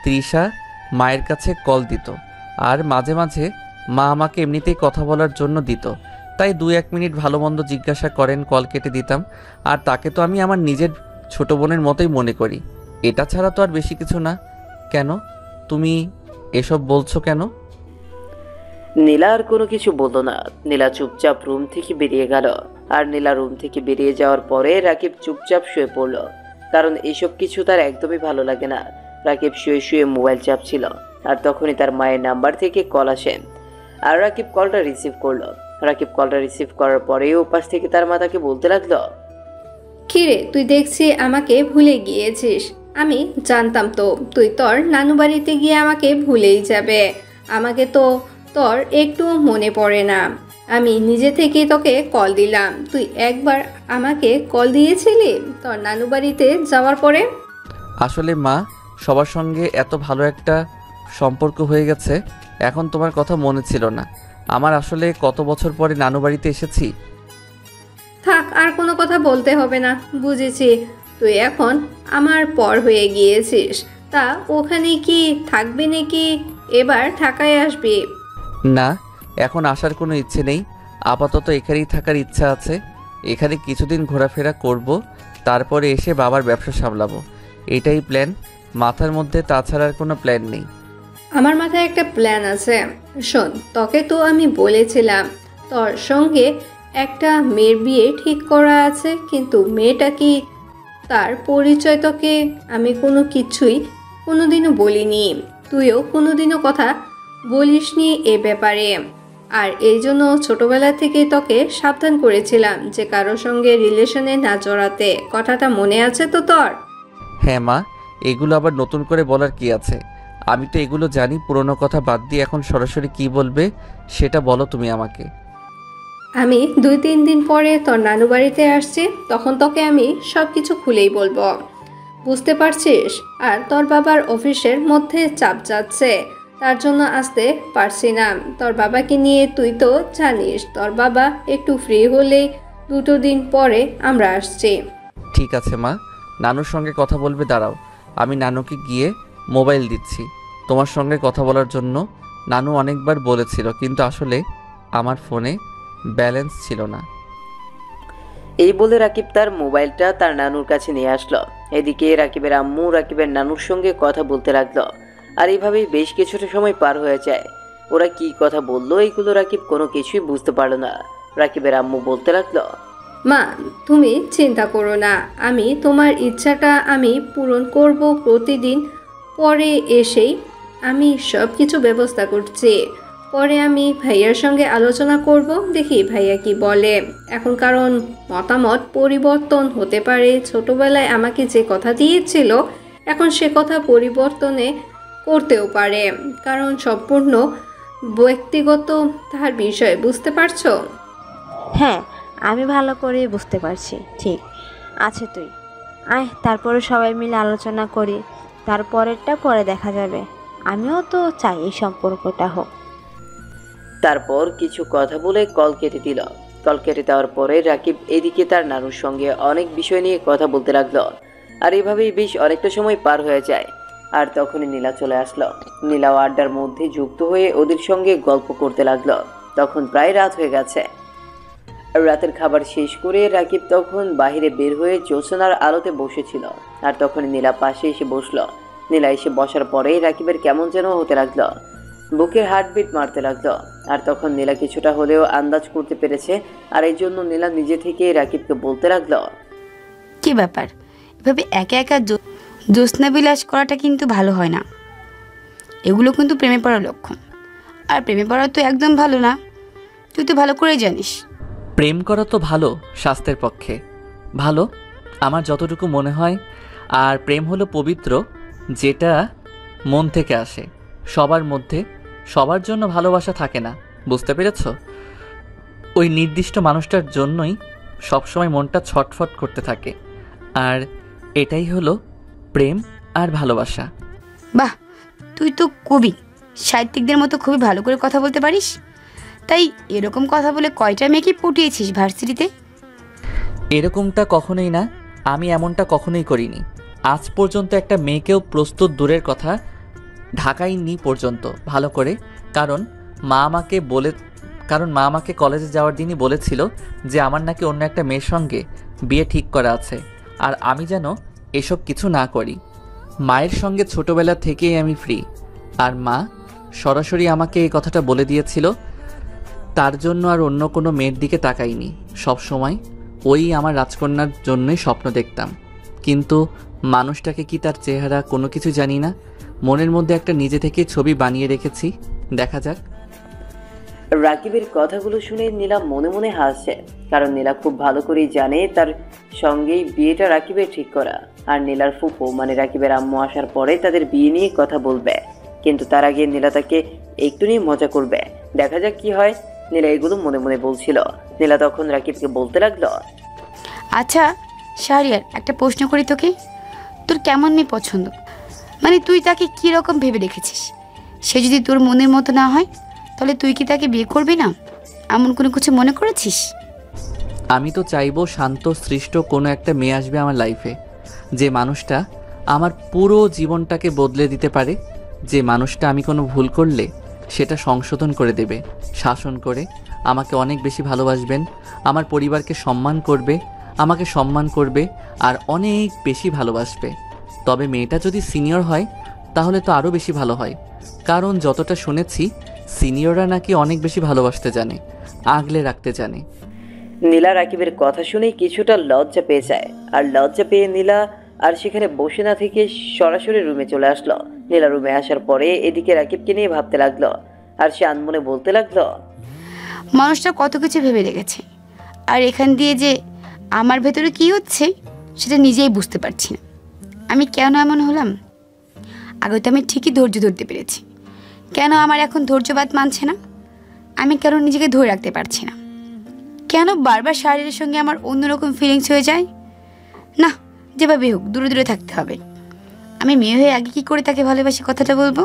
তৃষা মায়ের কাছে কল দিত, আর মাঝে মাঝে মা আমাকে এমনিতেই কথা বলার জন্য দিত, তাই 2-1 মিনিট ভালো মন্দ জিজ্ঞাসা করেন, কল কেটে দিতাম। আর তাকে তো আমি আমার নিজের ছোট বোনের মতোই মনে করি, এটা ছাড়া তো আর বেশি কিছু না। কেন তুমি এসব বলছো কেন? নীলা আর কোনো কিছু বলল না। নীলা চুপচাপ রুম থেকে বেরিয়ে গেল। আর নীলা রুম থেকে বেরিয়ে যাওয়ার পরে রাকিব চুপচাপ শুয়ে পড়ল, কারণ এসব কিছু তার একদমই ভালো লাগে না। রাকিব শুয়ে শুয়ে মোবাইল চাপছিল, আর তখনই তার মায়ের নাম্বার থেকে কল আসে। আর রাকিব কলটা রিসিভ করলো। রাকিব কলটা রিসিভ করার পরেও ওপাশ থেকে তার মা তাকে বলতে লাগলো, কিরে, তুই দেখছি আমাকে ভুলে গিয়েছিস। আমি জানতাম তো তুই তোর নানু বাড়িতে গিয়ে আমাকে ভুলেই যাবে। আমাকে তো তোর একটু মনে পড়ে না। আমি নিজে থেকে তোকে কল দিলাম, তুই একবার আমাকে কল দিয়েছিলি তোর নানু বাড়িতে যাওয়ার পরে। আসলে মা, সবার সঙ্গে এত ভালো একটা সম্পর্ক হয়ে গেছে, এখন তোমার কথা মনে ছিল না। আমার আসলে কত বছর পরে নানু বাড়িতে এসেছি। থাক, আর কোনো কথা বলতে হবে না, বুঝেছি। তুই এখন আমার পর হয়ে গিয়েছিস। তা ওখানে কি থাকবি নাকি এবার ঢাকায় আসবি? না, এখন আসার কোনো ইচ্ছে নেই। আপাতত এখানেই থাকার ইচ্ছা আছে। এখানে কিছুদিন ঘোরাফেরা করব, তারপরে এসে বাবার ব্যবসা সামলাবো, এটাই প্ল্যান মাথার মধ্যে। তাছাড়া আর কোনো প্ল্যান নেই। আমার মাথায় একটা প্ল্যান আছে। শোন, তোকে তো আমি বলেছিলাম তোর সঙ্গে একটা মেয়ের বিয়ে ঠিক করা আছে, কিন্তু মেয়েটা কি, তার পরিচয় তোকে আমি কোনো কিছুই কোনোদিনও বলিনি। তুইও কোনোদিনও কথা বলিসনি এ ব্যাপারে। আর এই জন্য ছোটবেলা থেকেই তোকে সাবধান করেছিলাম যে কারোর সঙ্গে রিলেশনে না জড়াতে। কথাটা মনে আছে তো তোর? হ্যাঁ মা, এগুলো আবার নতুন করে বলার কি আছে? আমি তো এগুলো জানি। পুরনো কথা বাদ দিয়ে এখন সরাসরি কি বলবে সেটা বলো তুমি আমাকে। আমি 2-3 দিন পরে তোর নানু বাড়িতে আসছি, তখন তোকে আমি সব কিছু খুলেই বলবো, বুঝতে পারছিস? আর তোর বাবার অফিসের মধ্যে চাপ যাচ্ছে, তার জন্য আসতে পারছি না। তোর বাবাকে নিয়ে তুই তো জানিস, তোর বাবা একটু ফ্রি হলেই 2 দিন পরে আমরা আসছি। ঠিক আছে মা, নানুর সঙ্গে কথা বলবে, দাঁড়াও। আমি নানুকে গিয়ে মোবাইল দিচ্ছি তোমার সঙ্গে কথা বলার জন্য। নানু অনেকবার বলেছিল, কিন্তু আসলে আমার ফোনে ব্যালেন্স ছিল না। এই বলে রাকিব তার মোবাইলটা তার নানুর কাছে নিয়ে আসলো। এদিকে রাকিবের আম্মু রাকিবের নানুর সঙ্গে কথা বলতে লাগলো। আর এইভাবেই বেশ কিছুটা সময় পার হয়ে যায়। ওরা কি কথা বললো এইগুলো রাকিব কোনো কিছুই বুঝতে পারলো না। রাকিবের আম্মু বলতে লাগলো, মা, তুমি চিন্তা করো না, আমি তোমার ইচ্ছাটা আমি পূরণ করব। প্রতিদিন পরে এসেই আমি সব কিছু ব্যবস্থা করছি। পরে আমি ভাইয়ার সঙ্গে আলোচনা করব, দেখি ভাইয়া কি বলে। এখন কারণ মতামত পরিবর্তন হতে পারে। ছোটবেলায় আমাকে যে কথা দিয়েছিল এখন সে কথা পরিবর্তনে করতেও পারে, কারণ সম্পূর্ণ ব্যক্তিগত তার বিষয়, বুঝতে পারছো? হ্যাঁ, আমি ভালো করে বুঝতে পারছি। ঠিক আছে, তুই আয়, তারপরে সবাই মিলে আলোচনা করি। তারপরেরটা পরে দেখা যাবে। আমিও তো চাই এই সম্পর্কটা হোক। তারপর কিছু কথা বলে কল কেটে দিল। কল কেটে দেওয়ার পরে রাকিব এদিকে তার নানুর সঙ্গে অনেক বিষয় নিয়ে কথা বলতে লাগলো। আর এভাবেই বেশ অনেকটা সময় পার হয়ে যায়। আর তখনই নীলা চলে আসলো। নীলাও আড্ডার মধ্যে যুক্ত হয়ে ওদের সঙ্গে গল্প করতে লাগলো। তখন প্রায় রাত হয়ে গেছে। রাতের খাবার শেষ করে রাকিব তখন বাইরে বের হয়ে জ্যোৎস্নার আলোতে বসেছিল। আর তখন নীলা পাশে এসে বসলো। নীলা এসে বসার পরেই রাকিবের কেমন যেন হতে লাগলো, বুকের হার্টবিট মারতে লাগলো। আর তখন নীলা কিছুটা হলেও আন্দাজ করতে পেরেছে। আর এই জন্য নীলা নিজে থেকে রাকিবকে বলতে লাগলো, কি ব্যাপার, এভাবে একা একা জ্যোৎস্না বিলাস করাটা কিন্তু ভালো হয় না। এগুলো কিন্তু প্রেমে পড়ার লক্ষণ। আর প্রেমে পড়া তো একদম ভালো না, তুই তো ভালো করেই জানিস। প্রেম করা তো ভালো, স্বাস্থ্যের পক্ষে ভালো আমার যতটুকু মনে হয়। আর প্রেম হলো পবিত্র, যেটা মন থেকে আসে। সবার মধ্যে সবার জন্য ভালোবাসা থাকে না, বুঝতে পেরেছ? ওই নির্দিষ্ট মানুষটার জন্যই সবসময় মনটা ছটফট করতে থাকে। আর এটাই হলো প্রেম আর ভালোবাসা। বাহ, তুই তো কবি, সাহিত্যিকদের মতো খুবই ভালো করে কথা বলতে পারিস। তাই এরকম কথা বলে কয়টা মেয়েকে পটিয়েছিস ভার্সিটিতে? এরকমটা কখনোই না, আমি এমনটা কখনোই করিনি। আজ পর্যন্ত একটা মেয়েকেও প্রস্তুত দূরের কথা ঢাকাইনি পর্যন্ত ভালো করে। কারণ মা আমাকে কলেজে যাওয়ার দিনই বলেছিল যে আমার নাকি অন্য একটা মেয়ের সঙ্গে বিয়ে ঠিক করা আছে। আর আমি যেন এসব কিছু না করি। মায়ের সঙ্গে ছোটবেলা থেকেই আমি ফ্রি। আর মা সরাসরি আমাকে এই কথাটা বলে দিয়েছিল। তার জন্য আর অন্য কোনো মেয়ের দিকে তাকাইনি। সব সময় ওই আমার রাজকন্যার জন্যই স্বপ্ন দেখতাম। কিন্তু মানুষটাকে কি, তার চেহারা, কোনো কিছু জানি না। মনের মধ্যে একটা নিজে থেকে ছবি বানিয়ে রেখেছি, দেখা যাক। রাকিবের কথাগুলো শুনে নীলা মনে মনে হাসছে। কারণ নীলা খুব ভালো করেই জানে তার সঙ্গেই বিয়েটা রাকিবের ঠিক করা। আর নীলার ফুপু মানে রাকিবের আম্মু আসার পরে তাদের বিয়ে নিয়ে কথা বলবে। কিন্তু তার আগে নীলা তাকে একটু নিয়ে মজা করবে, দেখা যাক কি হয়। নীলা এগুলো মনে মনে বলছিল। নীলা তখন রাকিবকে বলতে লাগলো, আচ্ছা শাহরিয়ার, একটা প্রশ্ন করি তোকে, তোর কেমন মেয়ে পছন্দ? মানে তুই তাকে কী রকম ভেবে রেখেছিস? সে যদি তোর মনের মতো না হয় তাহলে তুই কি তাকে বিয়ে করবি না? এমন কোনো কিছু মনে করেছিস? আমি তো চাইবো শান্ত সৃষ্ট কোনো একটা মেয়ে আসবে আমার লাইফে, যে মানুষটা আমার পুরো জীবনটাকে বদলে দিতে পারে। যে মানুষটা আমি কোনো ভুল করলে সেটা সংশোধন করে দেবে, শাসন করে আমাকে অনেক বেশি ভালোবাসবেন, আমার পরিবারকে সম্মান করবে, আমাকে সম্মান করবে আর অনেক বেশি ভালোবাসবে। তবে মেয়েটা যদি সিনিয়র হয় তাহলে তো আরও বেশি ভালো হয়। কারণ যতটা শুনেছি সিনিয়ররা নাকি অনেক বেশি ভালোবাসতে জানে, আগলে রাখতে জানে। নীলা রাকিবের কথা শুনে কিছুটা লজ্জা পেয়ে যায়। আর লজ্জা পেয়ে নীলা আর সেখানে বসে না থেকে সরাসরি রুমে চলে আসলো। নীলা রুমে আসার পরে এদিকে রাকিবকে নিয়ে ভাবতে লাগলো, আর সে আনমনে বলতে লাগলো, মানুষটা কত কিছু ভেবে রেখেছে, আর এখান দিয়ে যে আমার ভেতরে কি হচ্ছে সেটা নিজেই বুঝতে পারছি না। আমি কেন এমন হলাম? আগে তো আমি ঠিকই ধৈর্য ধরতে পেরেছি, কেন আমার এখন ধৈর্যবাদ মানছে না? আমি কেন নিজেকে ধরে রাখতে পারছি না? কেন বারবার শারীরের সঙ্গে আমার অন্যরকম ফিলিংস হয়ে যায়? না, যেভাবে হোক দূরে দূরে থাকতে হবে। আমি মেয়ে হয়ে আগে কি করে তাকে ভালোবাসি কথাটা বলবো?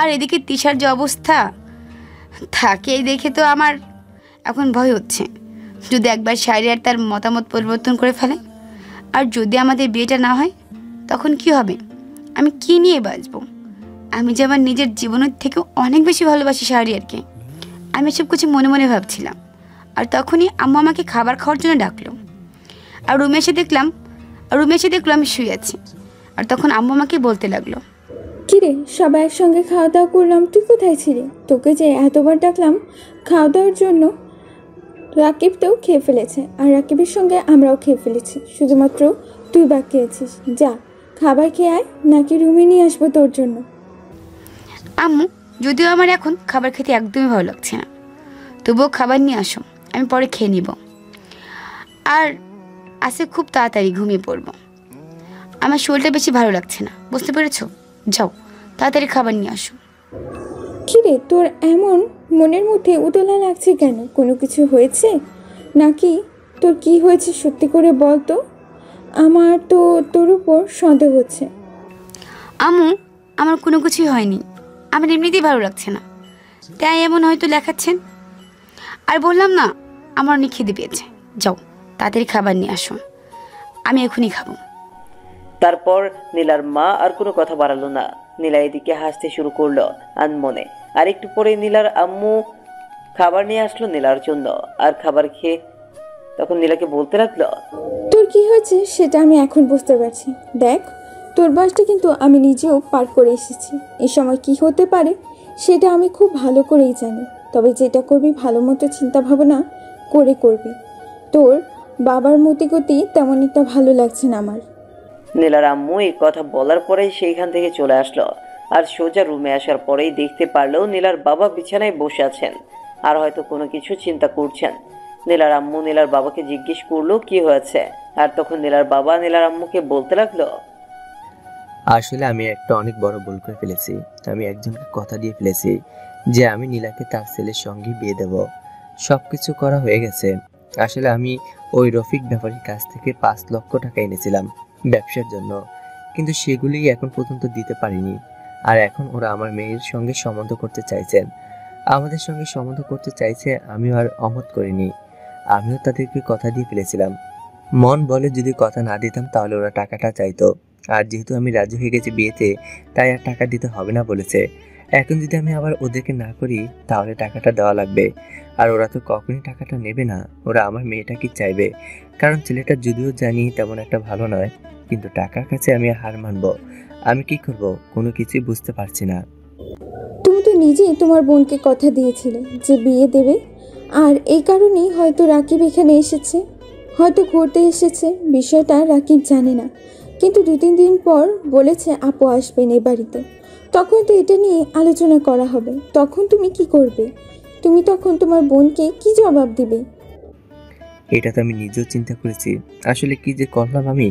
আর এদিকে তিশার যে অবস্থা, তাকে দেখে তো আমার এখন ভয় হচ্ছে, যদি একবার শায়রি আর তার মতামত পরিবর্তন করে ফেলে, আর যদি আমাদের বিয়েটা না হয় তখন কি হবে? আমি কি নিয়ে বাঁচবো? আমি যে আমার নিজের জীবনের থেকেও অনেক বেশি ভালোবাসি শাহরিয়ারকে। আমি সব কিছু মনে মনে ভাবছিলাম, আর তখনই আম্মু আমাকে খাবার খাওয়ার জন্য ডাকলো। আর রুমে এসে দেখলো আমি শুয়ে আছি। আর তখন আম্মু আমাকে বলতে লাগলো, কিরে সবাই একসঙ্গে খাওয়া দাওয়া করলাম, তুই কোথায় ছিলি? তোকে যে এতবার ডাকলাম খাওয়া দাওয়ার জন্য, রাকিব তো খেয়ে ফেলেছে, আর রাকিবের সঙ্গে আমরাও খেয়ে ফেলেছি, শুধুমাত্র তুই বাকি আছিস। যা খাবার খেয়ে আয়, নাকি রুমে নিয়ে আসবো তোর জন্য? আম্মু, যদিও আমার এখন খাবার খেতে একদমই ভালো লাগছে না, তবুও খাবার নিয়ে আসো, আমি পরে খেয়ে নিব। আর আজকে খুব তাড়াতাড়ি ঘুমিয়ে পড়বো, আমার শরীরটা বেশি ভালো লাগছে না, বুঝতে পেরেছো? যাও তাড়াতাড়ি খাবার নিয়ে আসো। কিরে তোর এমন মনের মধ্যে উতলা লাগছে কেন? কোনো কিছু হয়েছে নাকি? তোর কি হয়েছে সত্যি করে বল তো, আমার তো তোর উপর সন্দেহ হচ্ছে। আম্মু, আমার কোনো কিছুই হয়নি, আমার এমনিতেই ভালো লাগছে না, তাই এমন হয়তো লেখাচ্ছেন। আর বললাম না, আমার অনেক খিদে পেয়েছে, যাও তাড়াতাড়ি খাবার নিয়ে আসো, আমি এখনই খাবো। তারপর নীলার মা আর কোনো কথা বাড়ালো না। নীলা এদিকে হাসতে শুরু করলো আনমনে। আর একটু পরে নীলার আম্মু খাবার নিয়ে আসলো নীলার জন্য। আর খাবার খেয়ে তখন নীলাকে বলতে লাগলো, তোর কি হয়েছে সেটা আমি এখন বুঝতে পারছি। দেখ, তোর বয়সটা কিন্তু আমি নিজেও পার করে এসেছি। এই সময় কি হতে পারে সেটা আমি খুব ভালো করেই জানি। তবে যেটা করবি ভালো মতো চিন্তা ভাবনা করে করবি। তোর বাবার মতিগতি তেমন একটা ভালো লাগছে না আমার। নীলার আম্মু এই কথা বলার পরেই সেইখান থেকে চলে আসলো। আর সোজা রুমে আসার পরেই দেখতে পারলো নীলার বাবা বিছানায় বসে আছেন, আর হয়তো কোনো কিছু চিন্তা করছেন। নীলার আম্মু নীলার বাবাকে জিজ্ঞেস করলো কি হয়েছে। আর তখন নীলার বাবা নীলার আম্মুকে বলতে লাগলো, আসলে আমি একটা অনেক বড় ভুল করে ফেলেছি। আমি একজনকে কথা দিয়ে ফেলেছি যে আমি নীলাকে তার ছেলের সঙ্গে বিয়ে দেব। সব কিছু করা হয়ে গেছে। আসলে আমি ওই রফিক ব্যাপারীর কাছ থেকে 5 লক্ষ টাকা এনেছিলাম ব্যবসার জন্য, কিন্তু সেগুলি এখন পর্যন্ত দিতে পারিনি। আর এখন ওরা আমার মেয়ের সঙ্গে সম্বন্ধ করতে চাইছেন, আমাদের সঙ্গে সম্বন্ধ করতে চাইছে। আমিও আর অমত করিনি, আমিও তাদেরকে কথা দিয়ে ফেলেছিলাম। মন বলে যদি কথা না দিতাম তাহলে ওরা টাকাটা চাইতো। আর যেহেতু আমি রাজি হয়ে গেছি বিয়েতে, তাই আর টাকা দিতে হবে না বলেছে। এখন যদি আমি আবার ওদেরকে না করি তাহলে টাকাটা দেওয়া লাগবে। আর ওরা তো কখনই টাকাটা নেবে না, ওরা আমার মেয়েটাকে চাইবে। কারণ ছেলেটা যদিও জানি তেমন একটা ভালো নয়, কিন্তু টাকার কাছে আমি হার মানবো। আমি কি করব কোনো কিছুই বুঝতে পারছি না। তুমি তো নিজেই তোমার বোনকে কথা দিয়েছিলে যে বিয়ে দেবে, আর এই কারণেই হয়তো রাকিব এখানে এসেছে, হয়তো ঘুরতে এসেছে। বিষয়টা রাকিব জানে না, কিন্তু 2-3 দিন পর বলেছে আপু আসবেন এই বাড়িতে। তখন তো এটা নিয়ে আলোচনা করা হবে। তখন তুমি কি করবে? তুমি তখন তোমার বোনকে কি জবাব দিবে? এটা তো আমি নিজেও চিন্তা করেছি। আসলে কি যে করলাম আমি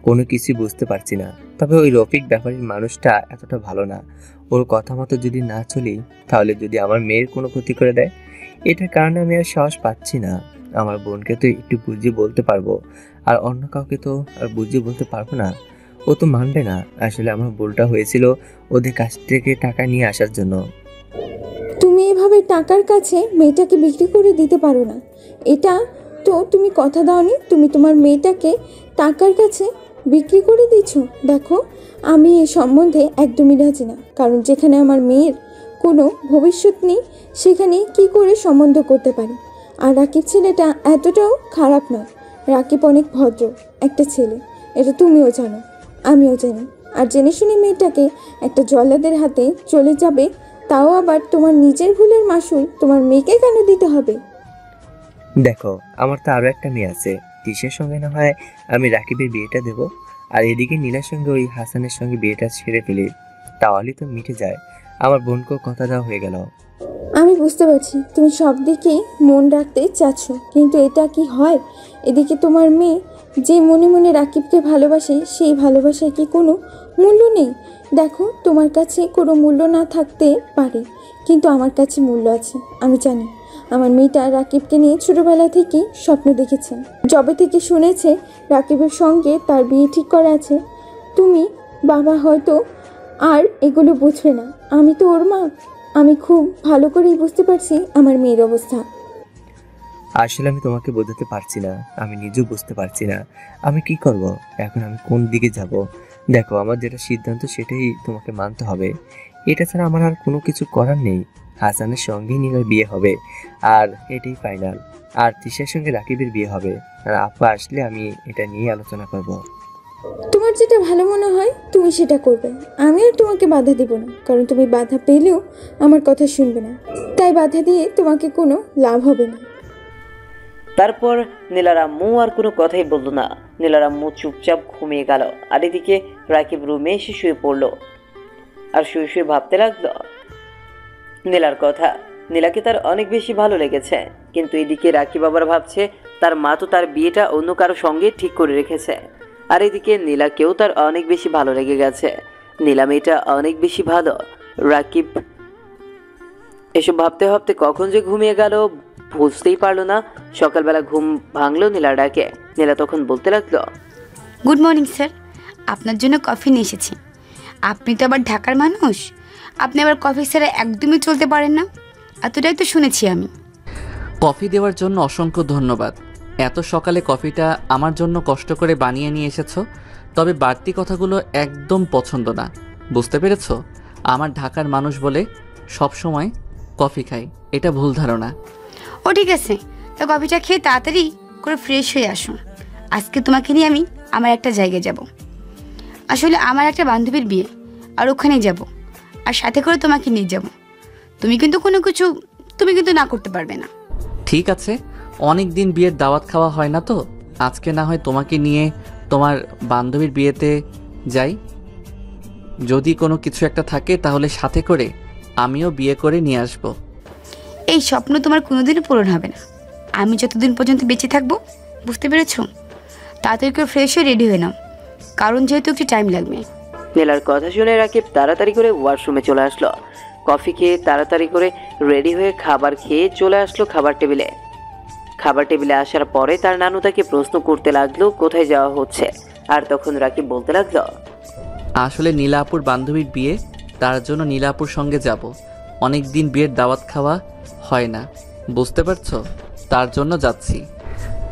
কোনো কিছু বুঝতে পারছি না। তবে ওই রফিক ব্যাপারীর মানুষটা এতটা ভালো না। ওর কথা মতো যদি না চলি তাহলে যদি আমার মেয়ের কোনো ক্ষতি করে দেয়, এটার কারণে আমি আর সাহস পাচ্ছি না। আমার বোনকে তো একটু বুঝিয়ে বলতে পারবো, আর অন্য কাউকে তো আর বুঝিয়ে বলতে পারবো না। ও তো মানবে না। আসলে আমার ভুলটা হয়েছিল ওদের কাছ থেকে টাকা নিয়ে আসার জন্য। তুমি এভাবে টাকার কাছে মেয়েটাকে বিক্রি করে দিতে পারো না। এটা তো তুমি কথা দাওনি, তুমি তোমার মেয়েটাকে টাকার কাছে বিক্রি করে দিচ্ছ। দেখো, আমি এ সম্বন্ধে একদমই রাজি না। কারণ যেখানে আমার মেয়ের কোনো ভবিষ্যৎ নেই সেখানে কি করে সম্বন্ধ করতে পারি? আর রাকিব ছেলেটা এতটাও খারাপ নয়। রাকিব অনেক ভদ্র একটা ছেলে, এটা তুমিও জানো, আমিও জানি। আর জেনে শুনে মেয়েটাকে একটা জল্লাদের হাতে চলে যাবে, তাও আবার তোমার নিজের ভুলের মাসুল তোমার মেয়েকে কেন দিতে হবে? দেখো, আমার তো আরো একটা মেয়ে আছে। তিশার সঙ্গে না হয় আমি রাকিবের বিয়েটা দেব, আর এদিকে নীলার সঙ্গে ওই হাসানের সঙ্গে বিয়েটা ছেড়ে ফেলি। তাহলেই তো মিটে যায়। আমার বোনকেও কথা দেওয়া হয়ে গেল। আমি বুঝতে পারছি তুমি সব দিকেই মন রাখতে চাচ্ছ, কিন্তু এটা কি হয়? এদিকে তোমার মেয়ে যে মনে মনে রাকিবকে ভালোবাসে, সেই ভালোবাসায় কি কোনো মূল্য নেই? দেখো, তোমার কাছে কোনো মূল্য না থাকতে পারে, কিন্তু আমার কাছে মূল্য আছে। আমি জানি আমার মেয়েটা রাকিবকে নিয়ে ছোটোবেলা থেকেই স্বপ্ন দেখেছে। যবে থেকে শুনেছে রাকিবের সঙ্গে তার বিয়ে ঠিক করা আছে, তুমি বাবা হয়তো আর এগুলো বুঝবে না। আমি তো ওর মা, আমি খুব ভালো করেই বুঝতে পারছি আমার মেয়ের অবস্থা। আসলে আমি তোমাকে বোঝাতে পারছি না, আমি নিজেও বুঝতে পারছি না আমি কি করব, এখন আমি কোন দিকে যাব। দেখো, আমার যেটা সিদ্ধান্ত সেটাই তোমাকে মানতে হবে। এটা ছাড়া আমার আর কোনো কিছু করার নেই। হাসানের সঙ্গেই নীলার বিয়ে হবে, আর এটাই ফাইনাল। আর তৃষার সঙ্গে রাকিবের বিয়ে হবে। আর আপা আসলে আমি এটা নিয়ে আলোচনা করব। তোমার যেটা ভালো মনে হয় তুমি সেটা করবে, আমি আর তোমাকে বাধা দেব না, কারণ তুমি বাধা পেলেও আমার কথা শুনবে না, তাই বাধা দিয়ে তোমাকে কোনো লাভ হবে না। তারপর নীলার আম্মু আর কোনো কথাই বলল না। নীলার আম্মু চুপচাপ ঘুমিয়ে গেল। আর এদিকে রাকিব রুমে এসে শুয়ে পড়লো আর শুয়ে শুয়ে ভাবতে লাগলো নীলার কথা। নীলাকে তার অনেক বেশি ভালো লেগেছে, কিন্তু এদিকে রাকিব আবার ভাবছে তার মা তো তার বিয়েটা অন্য কারো সঙ্গে ঠিক করে রেখেছে। আর এদিকে নীলাকেও তার অনেক বেশি ভালো লেগে গেছে। নীলা মেয়েটা অনেক বেশি ভালো। রাকিব এসব ভাবতে ভাবতে কখন যে ঘুমিয়ে গেল বুঝতেই পারলো না। সকালবেলা ঘুম ভাঙলো নীলার ডাকে। নীলা তখন বলতে লাগলো, গুড মর্নিং স্যার, আপনার জন্য কফি নিয়ে এসেছি। আপনি তো আবার ঢাকার মানুষ, আপনি আবার কফি ছাড়া একদমই চলতে পারেন না, এতটাই তো শুনেছি আমি। কফি দেওয়ার জন্য অসংখ্য ধন্যবাদ। এত সকালে কফিটা আমার জন্য কষ্ট করে বানিয়ে নিয়ে এসেছো, তবে বাড়তি কথাগুলো একদম পছন্দ না, বুঝতে পেরেছো? আমার ঢাকার মানুষ বলে সব সময় কফি খাই, এটা ভুল ধারণা। ও ঠিক আছে, তা কফিটা খেয়ে তাড়াতাড়ি করে ফ্রেশ হয়ে আসুন। আজকে তোমাকে নিয়ে আমি আমার একটা জায়গায় যাব। আসলে আমার একটা বান্ধবীর বিয়ে, আর ওখানেই যাব, আর সাথে করে তোমাকে নিয়ে যাব। তুমি কিন্তু না করতে পারবে না। ঠিক আছে, অনেক দিন বিয়ের দাওয়াত খাওয়া হয় না, তো আজকে না হয় তোমাকে নিয়ে তোমার বান্ধবীর বিয়েতে যাই। যদি কোনো কিছু একটা থাকে তাহলে সাথে করে আমিও বিয়ে করে নিয়ে আসবো। এই স্বপ্ন তোমার কোনোদিনও পূরণ হবে না, আমি যতদিন পর্যন্ত বেঁচে থাকবো, বুঝতে পেরেছো? তাড়াতাড়ি করে ফ্রেশ হয়ে রেডি হয়ে নাও, কারণ যেহেতু একটু টাইম লাগবে। নীলার কথা শুনে রাকিব তাড়াতাড়ি করে ওয়াশরুমে চলে আসলো। কফি খেয়ে তাড়াতাড়ি করে রেডি হয়ে খাবার খেয়ে চলে আসলো খাবার টেবিলে। খাবার টেবিলে আসার পরে তার নানু তাকে প্রশ্ন করতে লাগলো কোথায় যাওয়া হচ্ছে। আর তখন রাকিব বলতে লাগলো, আসলে নীলা আপুর বান্ধবীর বিয়ে, তার জন্য নীলা আপুর সঙ্গে যাব। অনেক দিন বিয়ের দাওয়াত খাওয়া হয় না, বুঝতে পারছো? তার জন্য যাচ্ছি।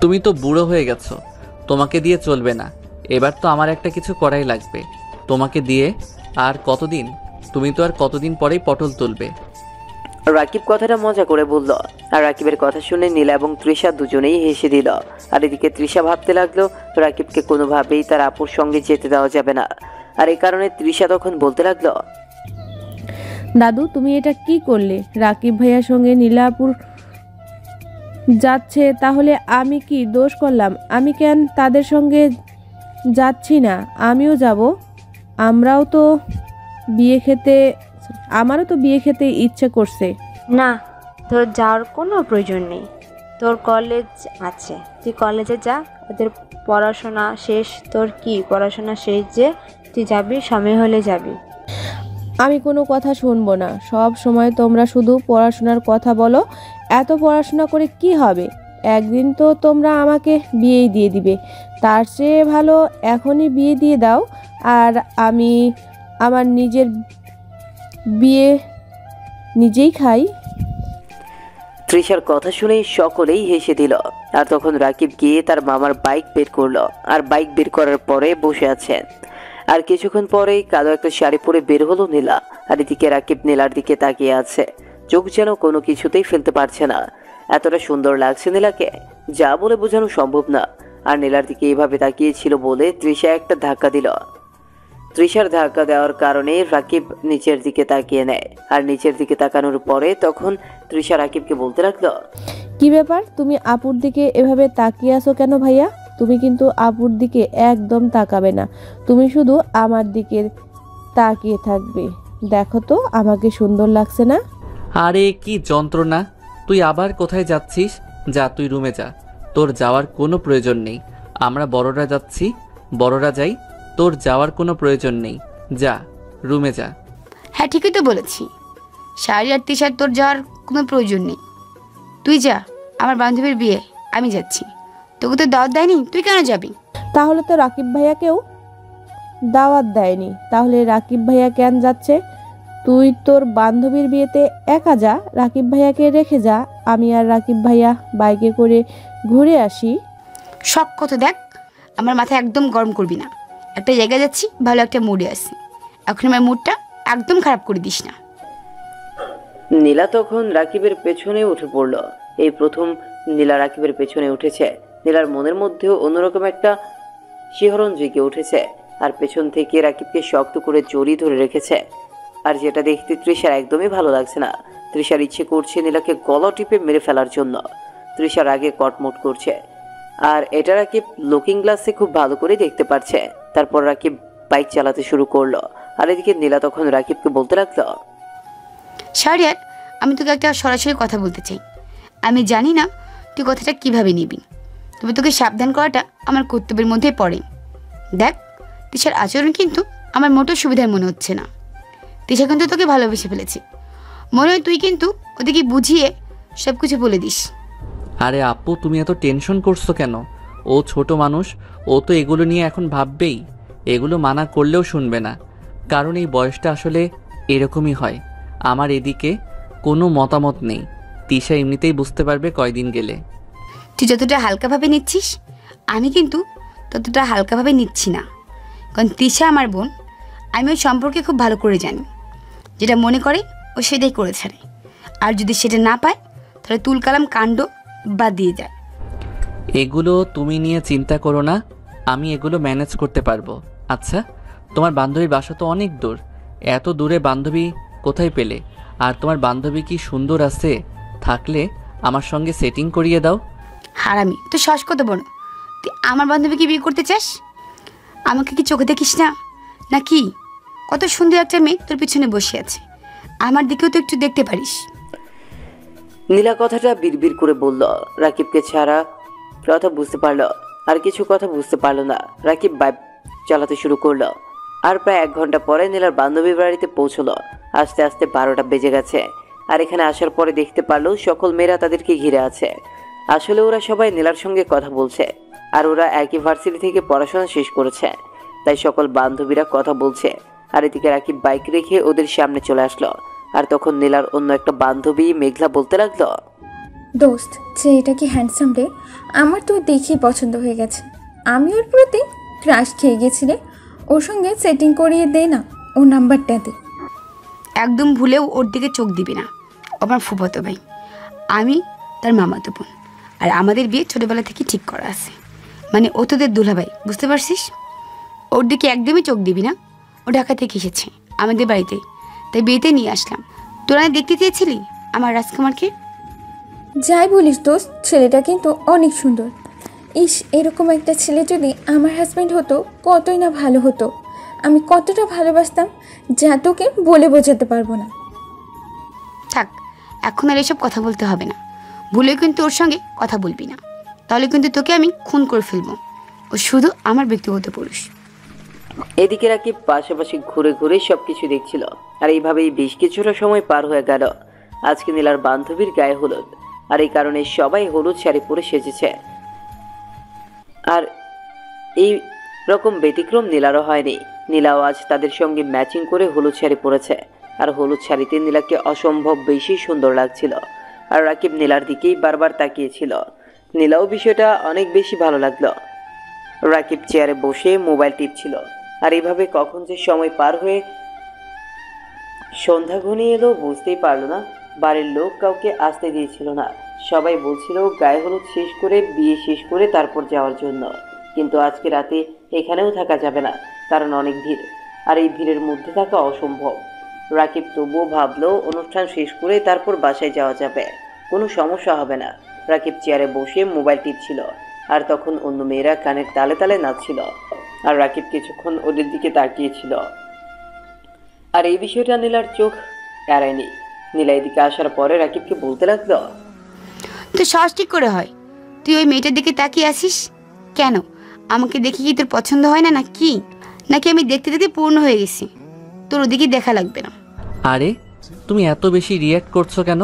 তুমি তো বুড়ো হয়ে গেছো, তোমাকে দিয়ে চলবে না। এবার তো আমার একটা কিছু করাই লাগবে। তোমাকে দিয়ে আর কতদিন? তুমি তো আর কতদিন পরেই পটল তুলবে। রাকিব কথাটা মজা করে বলল। আর রাকিবের কথা শুনে নীলা এবং তৃষা দুজনেই হেসে দিল। আর এদিকে তৃষা ভাবতে লাগলো রাকিবকে কোনোভাবেই তার আপুর সঙ্গে যেতে দেওয়া যাবে না। আর এই কারণে তৃষা তখন বলতে লাগলো, দাদু তুমি এটা কি করলে? রাকিব ভাইয়ার সঙ্গে নীলাপুর যাচ্ছে, তাহলে আমি কি দোষ করলাম? আমি কেন তাদের সঙ্গে যাচ্ছি না? আমিও যাব। আমারও তো বিয়ে খেতে ইচ্ছে করছে। না, তোর যাওয়ার কোনো প্রয়োজন নেই, তোর কলেজ আছে, তুই কলেজে যা। ওদের পড়াশোনা শেষ। তোর কি পড়াশোনা শেষ যে তুই যাবি? সময় হলে যাবি। আমি কোনো কথা শুনবো না। সব সময় তোমরা শুধু পড়াশোনার কথা বলো। এত পড়াশোনা করে কি হবে? একদিন তো তোমরা আমাকে বিয়েই দিয়ে দিবে। তার চেয়ে ভালো এখনই বিয়ে দিয়ে দাও, আর আমি আমার নিজের বিয়ে নিজেই খাই। তৃষার কথা শুনে সকলেই হেসে দিল। আর তখন রাকিব গিয়ে তার মামার বাইক বের করলো। আর বাইক বের করার পরে বসে আছেন। আর কিছুক্ষণ পরেই কালো একটা শাড়ি পরে বের হলো নীলা। আর এদিকে রাকিব নীলার দিকে তাকিয়ে আছে, চোখ যেন কোনো কিছুতেই ফেলতে পারছে না। এতটা সুন্দর লাগছে নীলাকে, যা বলে বোঝানো সম্ভব না। আর নীলার দিকে এইভাবে তাকিয়েছিল বলে তৃষা একটা ধাক্কা দিল। তৃষার ধাক্কা দেওয়ার কারণে রাকিব নিচের দিকে তাকিয়ে নেয়। আর নিচের দিকে তাকানোর পরে তখন তৃষা রাকিবকে বলতে লাগলো, কি ব্যাপার? তুমি আপুর দিকে এভাবে তাকিয়ে আছো কেন ভাইয়া? তুমি কিন্তু আপুর দিকে একদম তাকাবে না, তুমি শুধু আমার দিকে তাকিয়ে থাকবে। দেখো তো আমাকে সুন্দর লাগছে না? আরে কি যন্ত্রণা! তুই আবার কোথায় যাচ্ছিস? যা, তুই রুমে যা। তোর যাওয়ার কোনো প্রয়োজন নেই। আমরা বড়রা যাচ্ছি, বড়রা যাই। তোর যাওয়ার কোনো প্রয়োজন নেই। যা, রুমে যা। হ্যাঁ ঠিকই তো বলেছি, শাড়ি আর টি শার্ট তোর যাওয়ার কোনো প্রয়োজন নেই। তুই যা, আমার বান্ধবীর বিয়ে, আমি যাচ্ছি। তোকে তো দাওয়াত দেয়নি, তুই কেন যাবি? তাহলে তো রাকিব ভাইয়াকেও দাওয়াত দেয়নি, তাহলে রাকিব ভাইয়া কেন যাচ্ছে? তুই তোর বান্ধবীর বিয়েতে একা যা, রাকিব ভাইয়াকে রেখে যা। আমি আর রাকিব ভাইয়া বাইকে করে ঘুরে আসি। শখ কত দেখ, আমার মাথা একদম গরম করবি না। একটা জায়গায় যাচ্ছি, ভালো একটা মুডে আসি। এখন আমার মুডটা একদম খারাপ করে দিস না। নীলা তখন রাকিবের পেছনে উঠে পড়ল। এই প্রথম নীলা রাকিবের পেছনে উঠেছে। নীলার মনের মধ্যেও অন্যরকম একটা শিহরণ জেগে উঠেছে, আর পেছন থেকে রাকিবকে শক্ত করে জড়িয়ে ধরে রেখেছে। আর যেটা দেখতে তৃষার একদমই ভালো লাগছে না। তৃষার ইচ্ছে করছে নীলাকে গলা টিপে মেরে ফেলার জন্য। তৃষার আগে কটমট করছে, আর এটা রাকিব লুকিং গ্লাসে খুব ভালো করে দেখতে পারছে। তারপর রাকিব বাইক চালাতে শুরু করলো, আর এদিকে নীলা তখন রাকিবকে বলতে লাগলো, শাহরিয়ার, আমি তোকে একটা সরাসরি কথা বলতে চাই। আমি জানি না তুই কথাটা কিভাবে নিবি, তবে তোকে সাবধান করাটা আমার কর্তব্যের মধ্যে পড়ে। দেখ, তিশার আচরণ কিন্তু আমার মোটেও সুবিধার মনে হচ্ছে না। তিশা কিন্তু তোকে ভালোবেসে ফেলেছে। মনে হয় তুই কিন্তু ওদেরকে বুঝিয়ে সব কিছু বলে দিস। আরে আপু, তুমি এত টেনশন করছো কেন? ও ছোট মানুষ, ও তো এগুলো নিয়ে এখন ভাববেই। এগুলো মানা করলেও শুনবে না, কারণ এই বয়সটা আসলে এরকমই হয়। আমার এদিকে কোনো মতামত নেই। তিশা এমনিতেই বুঝতে পারবে কয়দিন গেলে। তুই যতটা হালকাভাবে নিচ্ছিস, আমি কিন্তু ততটা হালকাভাবে নিচ্ছি না। কারণ তিশা আমার বোন, আমি ওই সম্পর্কে খুব ভালো করে জানি। যেটা মনে করে ও সেটাই করে ছাড়ে, আর যদি সেটা না পায় তাহলে তুলকালাম কাণ্ড বাদ দিয়ে যায়। এগুলো তুমি নিয়ে চিন্তা করো না, আমি এগুলো ম্যানেজ করতে পারবো। আচ্ছা, তোমার বান্ধবীর বাসা তো অনেক দূর। এত দূরে বান্ধবী কোথায় পেলে? আর তোমার বান্ধবী কি সুন্দর আছে? থাকলে আমার সঙ্গে সেটিং করিয়ে দাও। হারামি, তুই শ্বাস কত বড়! তুই আমার বান্ধবীকে বিয়ে করতে চাস? আমাকে কি চোখে দেখিস না নাকি? কত সুন্দর একটা মেয়ে তোর পিছনে বসে আছে, আমার দিকেও তো একটু দেখতে পারিস। নীলা কথাটা বিড়বিড় করে বলল। রাকিবকে ছাড়া কথা বুঝতে পারলো, আর কিছু কথা বুঝতে পারলো না। রাকিব বাইক চালাতে শুরু করলো, আর প্রায় 1 ঘন্টা পরে নীলার বান্ধবীর বাড়িতে পৌঁছলো। আস্তে আস্তে 12টা বেজে গেছে, আর এখানে আসার পরে দেখতে পারলো সকল মেয়েরা তাদেরকে ঘিরে আছে। আসলে ওরা সবাই নীলার সঙ্গে কথা বলছে, আর ওরা একই ভার্সিটি থেকে পড়াশোনা শেষ করেছে, তাই সকল বান্ধবীরা কথা বলছে। আর এদিকে রাকিব বাইক রেখে ওদের সামনে চলে আসলো, আর তখন নীলার অন্য একটা বান্ধবী মেঘলা বলতে লাগলো, দোস্ত, ছেলেটা কি হ্যান্ডসাম রে! আমার তো দেখেই পছন্দ হয়ে গেছে। আমি ওর প্রতি ক্রাশ খেয়ে গেছি রে। ওর সঙ্গে সেটিং করিয়ে দে না, ওর নাম্বারটা দে। একদম ভুলেও ওর দিকে চোখ দিবি না। ও আমার ফুফাতো ভাই, আমি তার মামাতো বোন, আর আমাদের বিয়ে ছোটোবেলা থেকে ঠিক করা আছে। মানে ও তোদের দুলাভাই, বুঝতে পারছিস? ওর দিকে একদমই চোখ দিবি না। ও ঢাকা থেকে এসেছে আমাদের বাড়িতে, তাই বিয়েতে নিয়ে আসলাম। তোরা দেখতে চেয়েছিলি আমার রাজকুমারকে? যাই বলিস দোস্ত, ছেলেটা কিন্তু অনেক সুন্দর। ইস, এরকম একটা ছেলে যদি আমার হাজব্যান্ড হতো কতই না ভালো হতো। আমি কতটা ভালোবাসতাম যা তোকে বলে বোঝাতে পারবো না। থাক, এখন আর এসব কথা বলতে হবে না। ভুলেও কিন্তু ওর সঙ্গে কথা বলবি না, তাহলে কিন্তু তোকে আমি খুন করে ফেলবো। ও শুধু আমার ব্যক্তিগত পুরুষ। এদিকে রাকিব পাশাপাশি ঘুরে ঘুরে সবকিছু দেখছিল, আর এইভাবেই বেশ কিছুটা সময় পার হয়ে গেল। আজকে নীলার বান্ধবীর গায়ে হলুদ, আর এই কারণে সবাই হলুদ শাড়ি পরে সেজেছে। আর এই রকম ব্যতিক্রম নীলারও হয়নি। নীলাও আজ তাদের সঙ্গে ম্যাচিং করে হলুদ শাড়ি পরেছে, আর হলুদ শাড়িতে নীলাকে অসম্ভব বেশি সুন্দর লাগছিল। আর রাকিব নীলার দিকেই বারবার তাকিয়েছিল। নীলাও বিষয়টা অনেক বেশি ভালো লাগলো। রাকিব চেয়ারে বসে মোবাইল টিপছিল, আর এইভাবে কখন যে সময় পার হয়ে সন্ধ্যা ঘনিয়ে এলো বুঝতেই পারলো না। বাড়ির লোক কাউকে আসতে দিয়েছিল না, সবাই বলছিল গায়ে হলুদ শেষ করে বিয়ে শেষ করে তারপর যাওয়ার জন্য। কিন্তু আজকে রাতে এখানেও থাকা যাবে না, কারণ অনেক ভিড়, আর এই ভিড়ের মধ্যে থাকা অসম্ভব। রাকিব তবুও ভাবলো অনুষ্ঠান শেষ করে তারপর বাসায় যাওয়া যাবে, কোনো সমস্যা হবে না। রাকিব চেয়ারে বসে মোবাইল টিপছিল, আর তখন অন্য মেয়েরা কানের তালে তালে নাচছিল, আর রাকিব কিছুক্ষণ ওদের দিকে তাকিয়েছিল। আর এই বিষয়টা নীলার চোখ এড়ায়নি। নীলা এদিকে আসার পরে রাকিবকে বলতে লাগলো, তো সাহস ঠিক করে হয়, তুই ওই মেয়েটার দিকে তাকিয়ে আসিস কেন? আমাকে দেখে কি তোর পছন্দ হয় না নাকি? নাকি আমি দেখতে দেখতে পূর্ণ হয়ে গেছি, তোর ওদিকে দেখা লাগবে না? আরে তুমি এত বেশি রিয়্যাক্ট করছো কেন?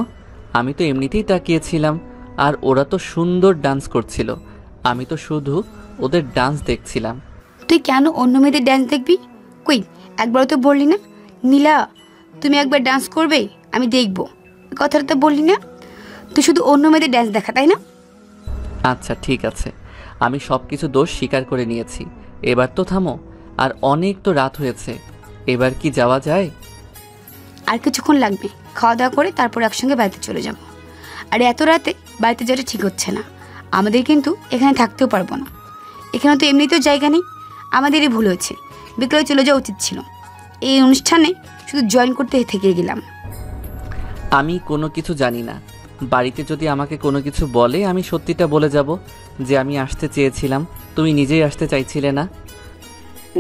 আমি তো এমনিতেই তাকিয়েছিলাম, আর ওরা তো সুন্দর ডান্স করছিল, আমি তো শুধু ওদের ডান্স দেখছিলাম। তুই কেন অন্য মেয়েদের ডান্স দেখবি? কই একবারও তো বললি না নীলা তুমি একবার ডান্স করবে, আমি দেখবো, কথাটা তো বললি না? তুই শুধু অন্য মেয়েদের ডান্স দেখা, তাই না? আচ্ছা ঠিক আছে, আমি সব কিছু দোষ স্বীকার করে নিয়েছি, এবার তো থামো। আর অনেক তো রাত হয়েছে, এবার কি যাওয়া যায়? আর কিছুক্ষণ লাগবে, খাওয়া দাওয়া করে তারপর একসঙ্গে বাড়িতে চলে যাব। আর এত রাতে বাড়িতে যাওয়াটা ঠিক হচ্ছে না, আমাদের কিন্তু এখানে থাকতেও পারবো না, এখানে তো এমনিতেও জায়গা নেই। আমাদেরই ভুল হয়েছে, বিকেলে চলে যাওয়া উচিত ছিল। এই অনুষ্ঠানে শুধু জয়েন করতে থেকে গেলাম। আমি কোনো কিছু জানি না, বাড়িতে যদি আমাকে কোনো কিছু বলে আমি সত্যিটা বলে যাব যে আমি আসতে চেয়েছিলাম, তুমি নিজেই আসতে চাইছিলে না।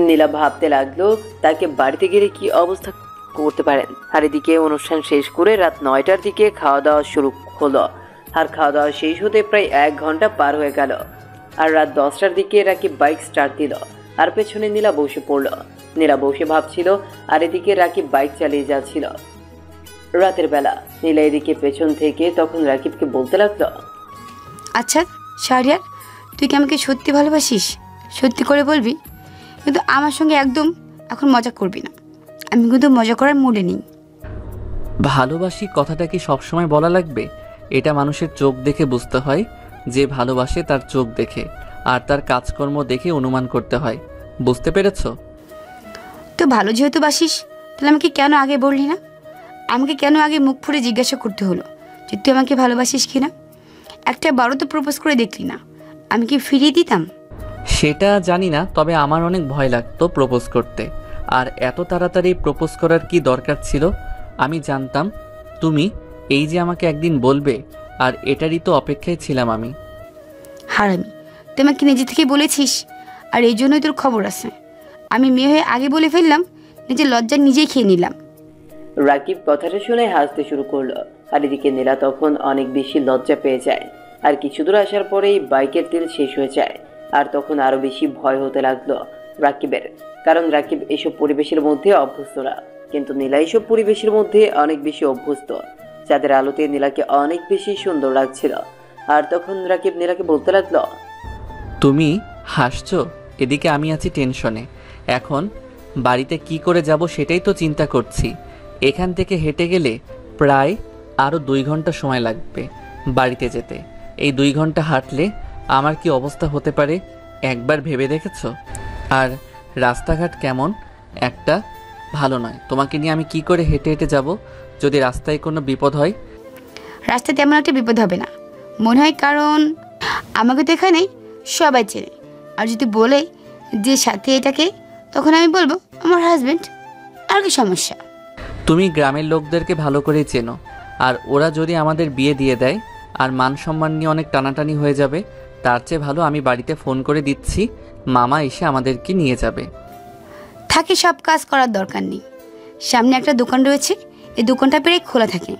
নীলা ভাবতে লাগলো তাকে বাড়িতে গেলে কি অবস্থা করতে পারেন। আর এদিকে অনুষ্ঠান শেষ করে রাত 9টার দিকে খাওয়া দাওয়া শুরু হলো। আর খাওয়া দাওয়া শেষ হতে প্রায় 1 ঘন্টা পার হয়ে গেল। আর রাত 10টার দিকে রাকিব বাইক স্টার্ট দিল, আর পেছনে নীলা বসে পড়ল। নীলা বসে ভাবছিল, আর এদিকে রাকিব বাইক চালিয়ে যাচ্ছিল। রাতের বেলা নীলা এদিকে পেছন থেকে তখন রাকিবকে বলতে লাগলো, আচ্ছা শাহরিয়ার, তুই কি আমাকে সত্যি ভালোবাসিস? সত্যি করে বলবি, কিন্তু আমার সঙ্গে একদম এখন মজা করবি না, আমি কিন্তু মজা করার মুডে নেই। ভালোবাসি কথাটা কি সবসময় বলা লাগবে? এটা মানুষের চোখ দেখে বুঝতে হয়, যে ভালোবাসে তার চোখ দেখে আর তার কাজকর্ম দেখে অনুমান করতে হয়। বুঝতে পেরেছো? তো ভালো যেহেতু বাসিস, তাহলে আমাকে কেন আগে বললি না? আমাকে কেন আগে মুখ ফুটে জিজ্ঞাসা করতে হলো যে তুই আমাকে ভালোবাসিস কি না? একটা বারো তো প্রপোজ করে দেখলি না, আমি কি ফিরিয়ে দিতাম? সেটা জানি না, তবে আমার অনেক ভয় লাগতো প্রপোজ করতে। আর এত তাড়াতাড়ি প্রপোজ করার কি দরকার ছিল? আমি জানতাম তুমি এই যে আমাকে একদিন বলবে, আর এটারই তো অপেক্ষায় ছিলাম আমি। হারামি, তুই আমাকে নিজে থেকে বলেছিস, আর এই জন্যই তোর খবর আছে। আমি মেয়ে হয়ে আগে বলে ফেললাম, নিজের লজ্জা নিজেই খেয়ে নিলাম। রাকিব কথাটা শুনে হাসতে শুরু করলো। আর এদিকে নীলা তখন অনেক বেশি লজ্জা পেয়ে যায়। আর কিছু দূর আসার পরেই বাইকের তেল শেষ হয়ে যায়। আর তখন আরো বেশি ভয় হতে লাগলো রাকিবের, কারণ রাকিব এসব পরিবেশের মধ্যে অভ্যস্ত না। কিন্তু নীলা এসব পরিবেশের মধ্যে অনেক বেশি অভ্যস্ত, যাদের আলোতে নীলাকে অনেক বেশি সুন্দর লাগছিল। আর তখন রাকিব নীলাকে বলতে লাগলো, তুমি হাসছো, এদিকে আমি আছি টেনশনে। এখন বাড়িতে কি করে যাব সেটাই তো চিন্তা করছি। এখান থেকে হেঁটে গেলে প্রায় আরও 2 ঘন্টা সময় লাগবে বাড়িতে যেতে। এই 2 ঘন্টা হাঁটলে আমার কি অবস্থা হতে পারে একবার ভেবে দেখেছো? আর রাস্তাঘাট কেমন একটা ভালো নয়, তোমাকে নিয়ে আমি কি করে হেঁটে হেঁটে যাব যদি রাস্তায় কোনো বিপদ হয়? রাস্তায় তেমন একটা বিপদ হবে না মনে হয়, কারণ আমাকে তো এখানে সবাই চেনে। আর যদি বলে যে সাথে এটাকে, তখন আমি বলবো আমার হাজব্যান্ড। আর কি সমস্যা? তুমি গ্রামের লোকদেরকে ভালো করেই চেনো, আর ওরা যদি আমাদের বিয়ে দিয়ে দেয় আর মান সম্মান নিয়ে অনেক টানাটানি হয়ে যাবে। তার চেয়ে ভালো আমি বাড়িতে ফোন করে দিচ্ছি, মামা এসে আমাদেরকে নিয়ে যাবে। থাকে সব কাজ করার দরকার নেই। সামনে একটা দোকান রয়েছে, এই দোকানটা প্রায় খোলা থাকে।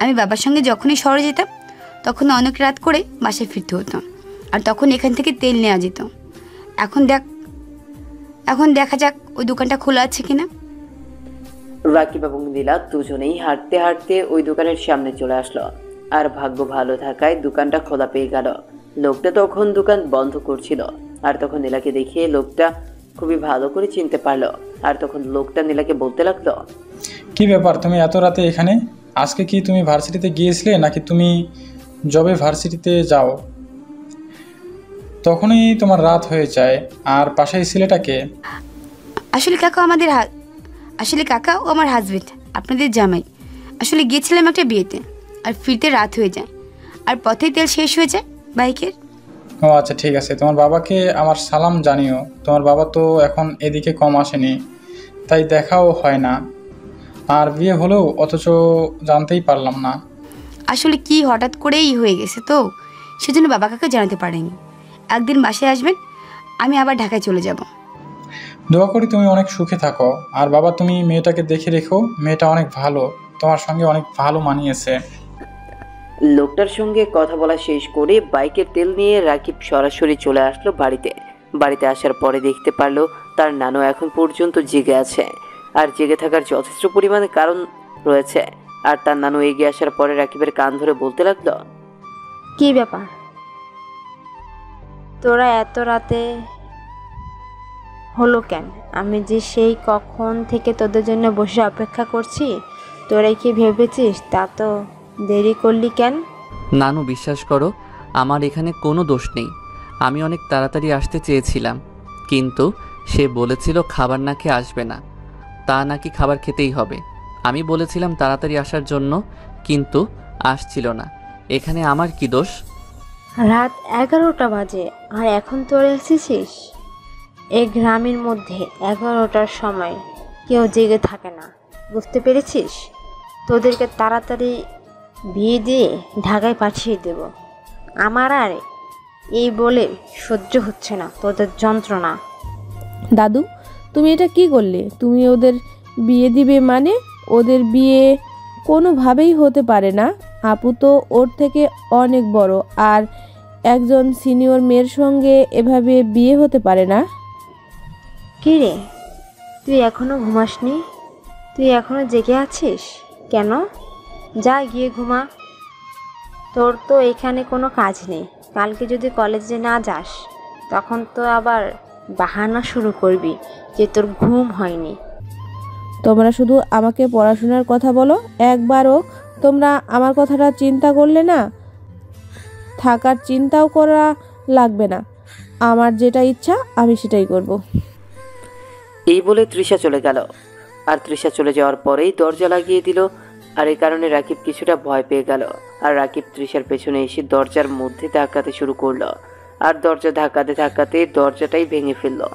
আমি বাবার সঙ্গে যখনই শহরে যেতাম, তখন অনেক রাত করে বাসায় ফিরতে হতো, আর তখন এখান থেকে তেল নেওয়া যেত। এখন দেখা যাক ওই দোকানটা খোলা আছে কিনা। রাকিব এবং নীলা দুজনেই হাঁটতে হাঁটতে ওই দোকানের সামনে চলে আসলো। আর ভাগ্য ভালো থাকায় দোকানটা খোলা পেয়ে গেল। লোকটা তখন দোকান বন্ধ করছিল। আর তখন নীলাকে দেখে লোকটা খুবই ভালো করে চিনতে পারলো। আর তখন লোকটা নীলাকে বলতে লাগলো, কি ব্যাপার, তুমি এত রাতে এখানে? আজকে কি তুমি ভার্সিটিতে গিয়েছিলে, নাকি তুমি জবে ভার্সিটিতে যাও? তখনই তোমার রাত হয়ে যায়। আর পাশে ছেলেটাকে? আসলে কাকা ও আমার হাজবেন্ড, আপনাদের জামাই। আসলে গিয়েছিলাম একটা বিয়েতে, আর ফিরতে রাত হয়ে যায়, আর পথেই তেল শেষ হয়ে যায় বাইকের। ও আচ্ছা, ঠিক আছে। তোমার বাবাকে আমার সালাম জানিও। তোমার বাবা তো এখন এদিকে কম আসেনি, তাই দেখাও হয় না। আর বিয়ে হলেও অথচ জানতেই পারলাম না। আসলে কি হঠাৎ করেই হয়ে গেছে তো, সেজন্য বাবা কাকে জানাতে পারেনি। একদিন বাসায় আসবেন, আমি আবার ঢাকায় চলে যাব। দোয়া করি তুমি অনেক সুখে থাকো। আর বাবা, তুমি মেয়েটাকে দেখে রেখো, মেয়েটা অনেক ভালো, তোমার সঙ্গে অনেক ভালো মানিয়েছে। লোকটার সঙ্গে কথা বলা শেষ করে বাইকের তেল নিয়ে রাকিব সরাসরি চলে আসলো বাড়িতে। বাড়িতে আসার পরে দেখতে পারলো তার নানু এখন পর্যন্ত জেগে আছে, আর জেগে থাকার যথেষ্ট পরিমাণে কারণ রয়েছে। আর তার নানু এগিয়ে আসার পরে রাকিবের কান ধরে বলতে লাগলো, কি ব্যাপার, তোরা এত রাতে হলো কেন? আমি যে সেই কখন থেকে তোদের জন্য বসে অপেক্ষা করছি, তোরাই কি ভেবেছিস? তা তো দেরি করলি কেন? নানু, বিশ্বাস করো, আমার এখানে কোনো দোষ নেই। আমি অনেক তাড়াতাড়ি আসতে চেয়েছিলাম, কিন্তু সে বলেছিল খাবার না খেয়ে আসবে না, তা নাকি খাবার খেতেই হবে। আমি বলেছিলাম তাড়াতাড়ি আসার জন্য, কিন্তু আসছিল না। এখানে আমার কি দোষ? রাত 11টা বাজে আর এখন তোরা এসেছিস? এই গ্রামের মধ্যে 11টার সময় কেউ জেগে থাকে না, বুঝতে পেরেছিস? তোদেরকে তাড়াতাড়ি বিয়ে দিয়ে ঢাকায় পাঠিয়ে দেব। আমার আর এই বলে সহ্য হচ্ছে না তোদের যন্ত্রণা। দাদু, তুমি এটা কি করলে? তুমি ওদের বিয়ে দিবে মানে? ওদের বিয়ে কোনোভাবেই হতে পারে না। আপু তো ওর থেকে অনেক বড়, আর একজন সিনিয়র মেয়ের সঙ্গে এভাবে বিয়ে হতে পারে না। কি রে, তুই এখনো ঘুমাসনি? তুই এখনো জেগে আছিস কেন? যা গিয়ে ঘুমা। তোর তো এখানে কোনো কাজ নেই। কালকে যদি কলেজে না যাস, তখন তো আবার বাহানা শুরু করবি যে তোর ঘুম হয়নি। তোমরা শুধু আমাকে পড়াশোনার কথা বলো, একবারও তোমরা আমার কথাটা চিন্তা করলে না। থাকার চিন্তাও করা লাগবে না, আমার যেটা ইচ্ছা আমি সেটাই করব। এই বলে তৃষা চলে গেল। আর তৃষা চলে যাওয়ার পরেই দরজা লাগিয়ে দিল। আর এই কারণে রাকিব কিছুটা ভয় পেয়ে গেল। আর রাকিব তৃষার পেছনে এসে দরজার মধ্যে ধাক্কাতে শুরু করলো। আর দরজা ধাক্কাতে ধাক্কাতে দরজাটাই ভেঙে ফেললো।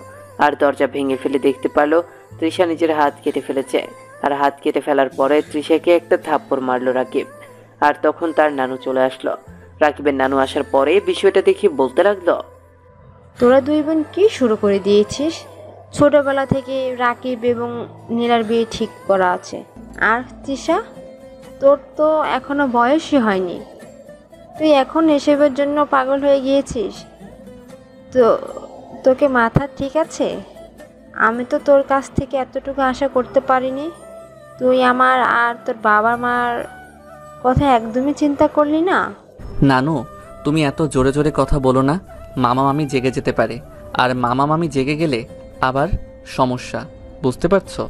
আর দরজা ভেঙে ফেলে দেখতে পারলো তৃষা নিজের হাত কেটে ফেলেছে। আর হাত কেটে ফেলার পরে তৃষাকে একটা থাপ্পড় মারলো রাকিব। আর তখন তার নানু চলে আসলো। রাকিবের নানু আসার পরে বিষয়টা দেখে বলতে লাগলো, তোরা দুই বোন কি শুরু করে দিয়েছিস? ছোটবেলা থেকে রাকিব এবং নীলার বিয়ে ঠিক করা আছে। আর তৃষা, তোর তো এখনো বয়সই হয়নি, তুই এখন এসবের জন্য পাগল হয়ে গিয়েছিস? তো তোকে মাথা ঠিক আছে? আমি তো তোর কাছ থেকে এতটুকু আশা করতে পারিনি। তুই আমার আর তোর বাবা মার কথা একদমই চিন্তা করলি না? নানু, তুমি এত জোরে জোরে কথা বলো না। মামা মামি জেগে যেতে পারে, আর মামা মামি জেগে গেলে আবার সমস্যা, বুঝতে পারছো?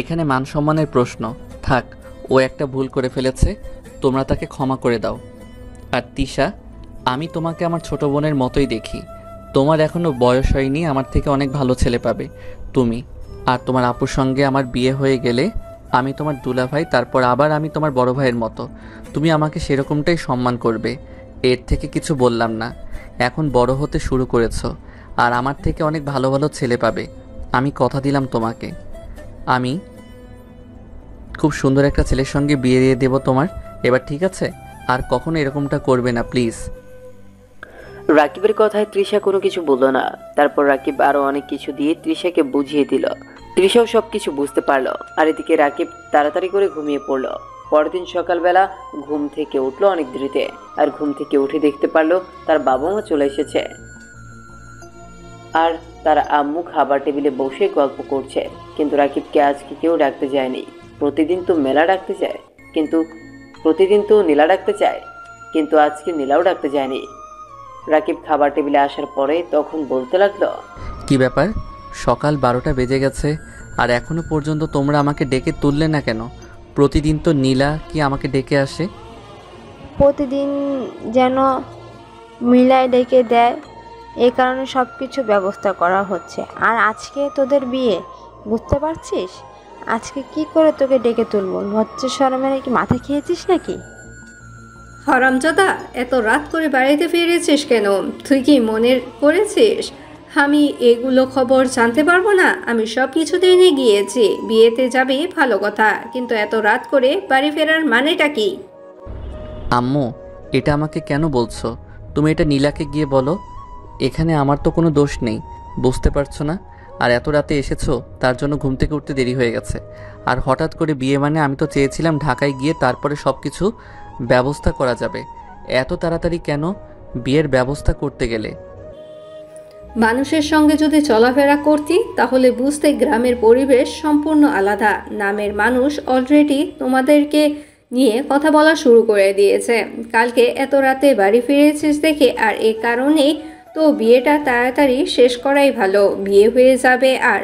এখানে মান সম্মানের প্রশ্ন। থাক, ও একটা ভুল করে ফেলেছে, তোমরা তাকে ক্ষমা করে দাও। আর তিশা, আমি তোমাকে আমার ছোট বোনের মতোই দেখি। তোমার এখনো বয়স হয়নি, আমার থেকে অনেক ভালো ছেলে পাবে তুমি। আর তোমার আপুর সঙ্গে আমার বিয়ে হয়ে গেলে আমি তোমার দুলাভাই, তারপর আবার আমি তোমার বড় ভাইয়ের মতো। তুমি আমাকে সেরকমটাই সম্মান করবে। এর থেকে কিছু বললাম না। এখন বড় হতে শুরু করেছো, আর আমার থেকে অনেক ভালো ভালো ছেলে পাবে। আমি কথা দিলাম তোমাকে, আমি খুব সুন্দর একটা ছেলের সঙ্গে বিয়ে দিয়ে দেবো তোমার। এবার ঠিক আছে? আর কখনো এরকমটা করবে না, প্লিজ। রাকিবের কথায় তৃষা কোনো কিছু বলল না। তারপর রাকিব আরো অনেক কিছু দিয়ে তৃষাকে বুঝিয়ে দিল। তৃষাও সবকিছু বুঝতে পারলো। আর এদিকে রাকিব তাড়াতাড়ি করে ঘুমিয়ে পড়লো। পরদিন সকালবেলা ঘুম থেকে উঠলো অনেক দেরিতে। আর ঘুম থেকে উঠে দেখতে পারলো তার বাবা মা চলে এসেছে। আর তার আম্মু খাবার টেবিলে বসে গল্প করছে। কিন্তু রাকিবকে আজকে কেউ ডাকতে যায়নি। প্রতিদিন তো মেলা ডাকতে যায়, কিন্তু প্রতিদিন তো নীলা ডাকতে চায়, কিন্তু আজকে নীলাও ডাকতে যায়নি। রাকিব খাবার টেবিলে আসার পরে তখন বলতে লাগলো, কি ব্যাপার, সকাল 12টা বেজে গেছে আর এখনো পর্যন্ত তোমরা আমাকে ডেকে তুললে না কেন? প্রতিদিন তো নীলা কি আমাকে ডেকে আসে? প্রতিদিন যেন মিলায় ডেকে দেয়, এই কারণে সব কিছু ব্যবস্থা করা হচ্ছে। আর আজকে তোদের বিয়ে, বুঝতে পারছিস? আজকে কি করে তোকে ডেকে তুলবো? লজ্জা শরমে নাকি মাথা খেয়েছিস নাকি? হারামজাদা, এত রাত করে বাড়িতে ফিরেছিস কেন? তুই কি মনে করেছিস আমি এগুলো খবর জানতে পারবো না? আমি সব কিছু জেনে গিয়েছি। বিয়েতে যাবে ভালো কথা, কিন্তু এত রাত করে বাড়ি ফেরার মানেটা কি? আম্মু, এটা আমাকে কেন বলছো? তুমি এটা নীলাকে গিয়ে বলো। এখানে আমার তো কোনো দোষ নেই। বুঝতে পারছো না? আর এত রাতে এসেছো, তার জন্য ঘুম থেকে উঠতে দেরি হয়ে গেছে। আর হঠাৎ করে বিয়ে মানে আমি তো চেয়েছিলাম ঢাকায় গিয়ে তারপরে সব কিছু ব্যবস্থা করা যাবে। এত তাড়াতাড়ি কেন বিয়ের ব্যবস্থা করতে গেলে? মানুষের সঙ্গে যদি চলাফেরা করতি তাহলে বুঝতে গ্রামের পরিবেশ সম্পূর্ণ আলাদা। নামের মানুষ অলরেডি তোমাদেরকে নিয়ে কথা বলা শুরু করে দিয়েছে। কালকে এত রাতে বাড়ি ফিরেছিস দেখে, আর এ কারণেই তো বিয়েটা তাড়াতাড়ি শেষ করাই ভালো। বিয়ে হয়ে যাবে আর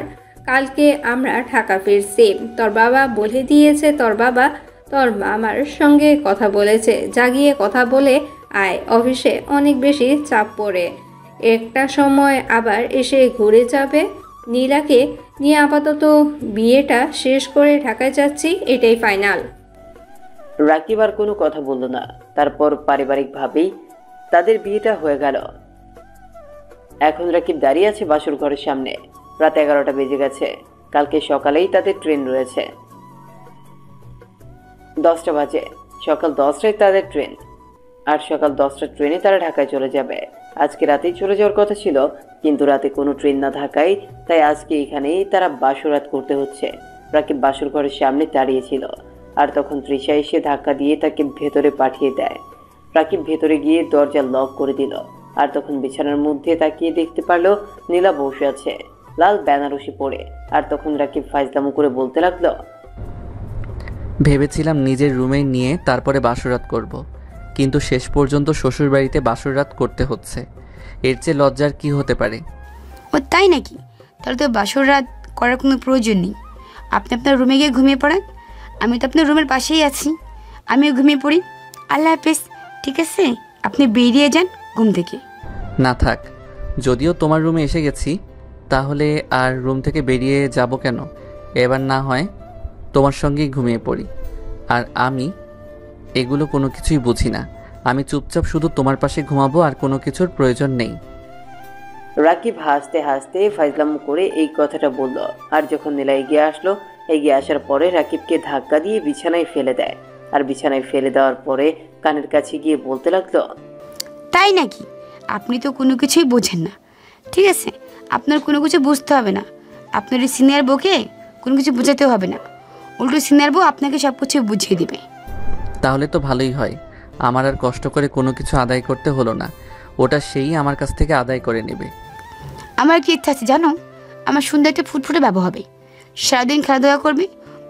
কালকে আমরা ঢাকা ফিরছি। তোর বাবা বলে দিয়েছে, তোর বাবা তোর মামার সঙ্গে কথা বলেছে, জাগিয়ে কথা বলে আয়, অফিসে অনেক বেশি চাপ পড়ে, একটা সময় আবার এসে ঘুরে যাবে। নীলাকে নিয়ে আপাতত বিয়েটা শেষ করে ঢাকায় যাচ্ছি, এটাই ফাইনাল। রাকিব আর কোনো কথা বলল না। তারপর পারিবারিকভাবেই তাদের বিয়েটা হয়ে গেল। এখন রাকিব দাঁড়িয়ে আছে বাসর ঘরের সামনে। রাত 11টা বেজে গেছে। কালকে সকালেই তাদের ট্রেন রয়েছে। 10টা বাজে। সকাল 10টায় তাদের ট্রেন। আর সকাল 10টার ট্রেনে তারা ঢাকায় চলে যাবে। আজকে রাতেই চলে যাওয়ার কথা ছিল, কিন্তু রাতে কোনো ট্রেন না থাকায় তাই আজকে এখানেই তারা বাসরাত করতে হচ্ছে। রাকিব বাসর ঘরের সামনে দাঁড়িয়েছিল, আর তখন তৃষা এসে ধাক্কা দিয়ে তাকে ভেতরে পাঠিয়ে দেয়। রাকিব ভেতরে গিয়ে দরজা লক করে দিল, আর তখন বিছানার মধ্যে তাকিয়ে দেখতে পারলো নীলা বসে আছে লাল বেনারসি পরে। আর তখন রাকিব ফাইজলামো করে বলতে লাগলো, ভেবেছিলাম নিজের রুমে নিয়ে তারপরে বাসরাত করব, কিন্তু শেষ পর্যন্ত শ্বশুরবাড়িতে বাসরাত করতে হচ্ছে। এর চেয়ে লজ্জার কি হতে পারে? ও তাই নাকি? তাহলে তো বাসর রাত করার কোনো প্রয়োজন নেই। আপনি আপনার রুমে গিয়ে ঘুমিয়ে পড়েন। আমি তো আপনার রুমের পাশেই আছি, আমিও ঘুমিয়ে পড়ি। আল্লাহ হাফেজ। ঠিক আছে, আপনি বেরিয়ে যান ঘুম থেকে। না থাক, যদিও তোমার রুমে এসে গেছি, তাহলে আর রুম থেকে বেরিয়ে যাব কেন? এবার না হয় তোমার সঙ্গেই ঘুমিয়ে পড়ি। আর আমি এগুলো কোনো কিছুই বুঝি না। আমি চুপচাপ শুধু তোমার পাশে ঘুমাবো, আর কোনো কিছুর প্রয়োজন নেই। রাকিব হাসতে হাসতে ফাইজলামো করে এই কথাটা বলল। আর যখন নীলা এগিয়ে আসলো, এগিয়ে আসার পরে রাকিবকে ধাক্কা দিয়ে বিছানায় ফেলে দেয়। আর বিছানায় ফেলে দেওয়ার পরে কানের কাছে গিয়ে বলতে লাগলো, তাই নাকি? আপনি তো কোনো কিছুই বোঝেন না। ঠিক আছে, আপনার কোনো কিছু বুঝতে হবে না। আপনার এই সিনিয়র বউকে কোনো কিছু বোঝাতে হবে না, উল্টো সিনিয়র বউ আপনাকে সব কিছু বুঝিয়ে দিবে। তাহলে তো ভালোই হয়, আমার আর কষ্ট করে কোনো কিছু আদায় করতে হলো না। ওটা সেই আমার কাছ থেকে আদায় করে নেবে। আমার কি ইচ্ছা আছে জানো? আমার সুন্দর একটা ফুটফুটে বাবু হবে, সারাদিন খেলাধুলা করবে,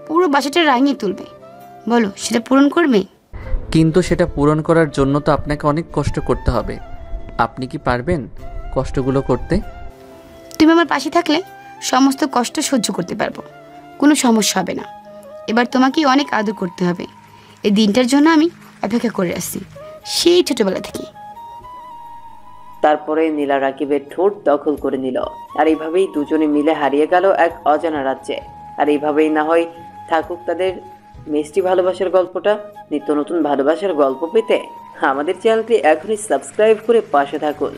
পুরো বাসাটা রাঙিয়ে তুলবে। বলো, সেটা পূরণ করবে? কিন্তু সেটা পূরণ করার জন্য তো আপনাকে অনেক কষ্ট করতে হবে। আপনি কি পারবেন কষ্টগুলো করতে? তুমি আমার পাশে থাকলে সমস্ত কষ্ট সহ্য করতে পারবো, কোনো সমস্যা হবে না। এবার তোমাকে অনেক আদর করতে হবে। এই দিনটার জন্য আমি অপেক্ষা করে আসছি সেই ছোটবেলা থেকে। তারপরে নীলা রাকিবের ঠোঁট দখল করে নিল। আর এইভাবেই দুজনে মিলে হারিয়ে গেল এক অজানা রাজ্যে। আর এইভাবেই না হয় থাকুক তাদের মিষ্টি ভালোবাসার গল্পটা। নিত্য নতুন ভালোবাসার গল্প পেতে আমাদের চ্যানেলটি এখনই সাবস্ক্রাইব করে পাশে থাকুন।